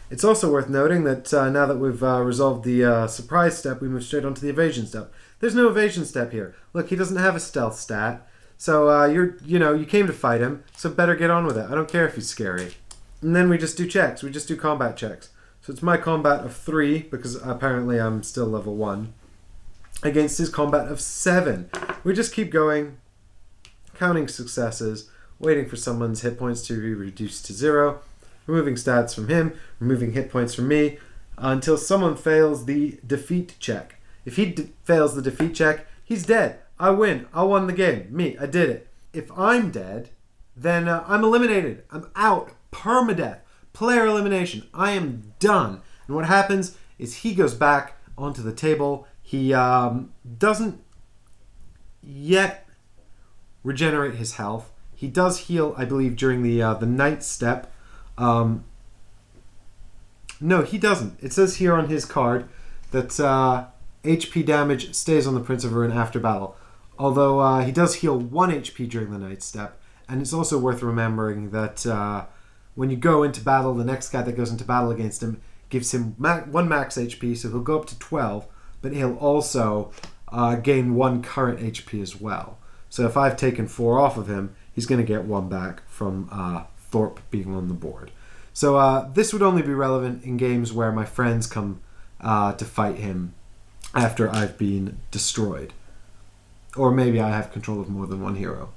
It's also worth noting that now that we've resolved the surprise step, we move straight on to the evasion step. There's no evasion step here. Look, he doesn't have a stealth stat, so you came to fight him, so better get on with it. I don't care if he's scary. And then we just do checks. We just do combat checks. So it's my combat of 3 because apparently I'm still level 1 against his combat of 7. We just keep going, counting successes, waiting for someone's hit points to be reduced to 0. Removing stats from him, removing hit points from me, until someone fails the defeat check. If he fails the defeat check, he's dead. I win. I won the game. Me, I did it. If I'm dead, then I'm eliminated. I'm out. Permadeath. Player elimination. I am done. And what happens is he goes back onto the table. He doesn't yet regenerate his health. He does heal, I believe, during the night step. No, he doesn't. It says here on his card that HP damage stays on the Prince of Ruin after battle. Although he does heal 1 HP during the night step. And it's also worth remembering that when you go into battle, the next guy that goes into battle against him gives him 1 max HP, so he'll go up to 12. But he'll also gain 1 current HP as well. So if I've taken 4 off of him, he's going to get 1 back from Thorpe being on the board. So this would only be relevant in games where my friends come to fight him after I've been destroyed. Or maybe I have control of more than 1 hero.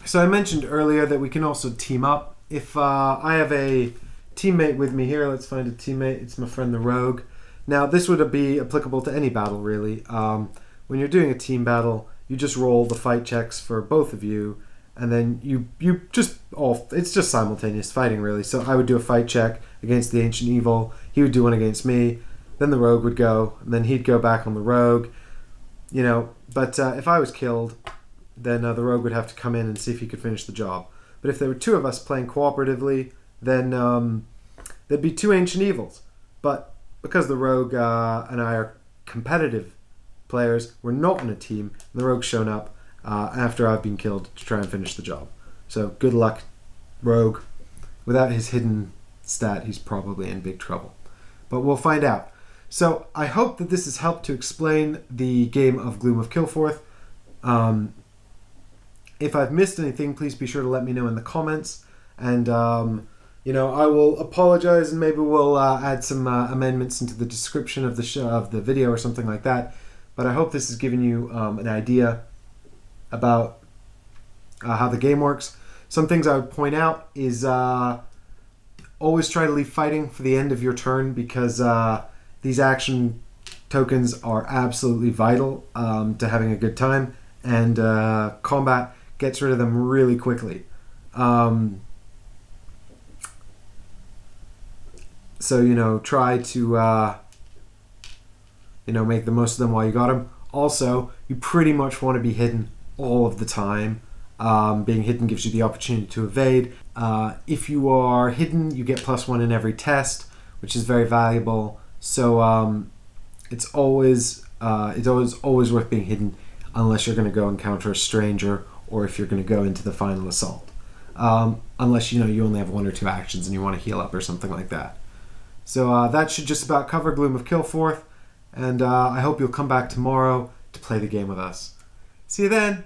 So I mentioned earlier that we can also team up. If I have a teammate with me here, let's find a teammate. It's my friend the Rogue. Now this would be applicable to any battle really. When you're doing a team battle, you just roll the fight checks for both of you, and then you just it's just simultaneous fighting really. So I would do a fight check against the Ancient Evil, he would do one against me, then the Rogue would go, and then he'd go back on the Rogue, but if I was killed, then the Rogue would have to come in and see if he could finish the job. But if there were 2 of us playing cooperatively, then there'd be 2 Ancient Evils. But because the Rogue and I are competitive players, we're not on a team, and the Rogue's shown up after I've been killed to try and finish the job. So good luck, Rogue. Without his hidden stat, he's probably in big trouble. But we'll find out. So I hope that this has helped to explain the game of Gloom of Kilforth. If I've missed anything, please be sure to let me know in the comments. And, I will apologize, and maybe we'll add some amendments into the description of the show, of the video or something like that. But I hope this has given you an idea about how the game works. Some things I would point out is always try to leave fighting for the end of your turn, because these action tokens are absolutely vital to having a good time, and combat gets rid of them really quickly. So, try to, make the most of them while you got them. Also, you pretty much want to be hidden all of the time. Being hidden gives you the opportunity to evade. If you are hidden, you get +1 in every test, which is very valuable. So it's always worth being hidden, unless you're going to go encounter a stranger, or if you're going to go into the final assault. Unless you only have 1 or 2 actions and you want to heal up or something like that. So that should just about cover Gloom of Kilforth, and I hope you'll come back tomorrow to play the game with us. See you then!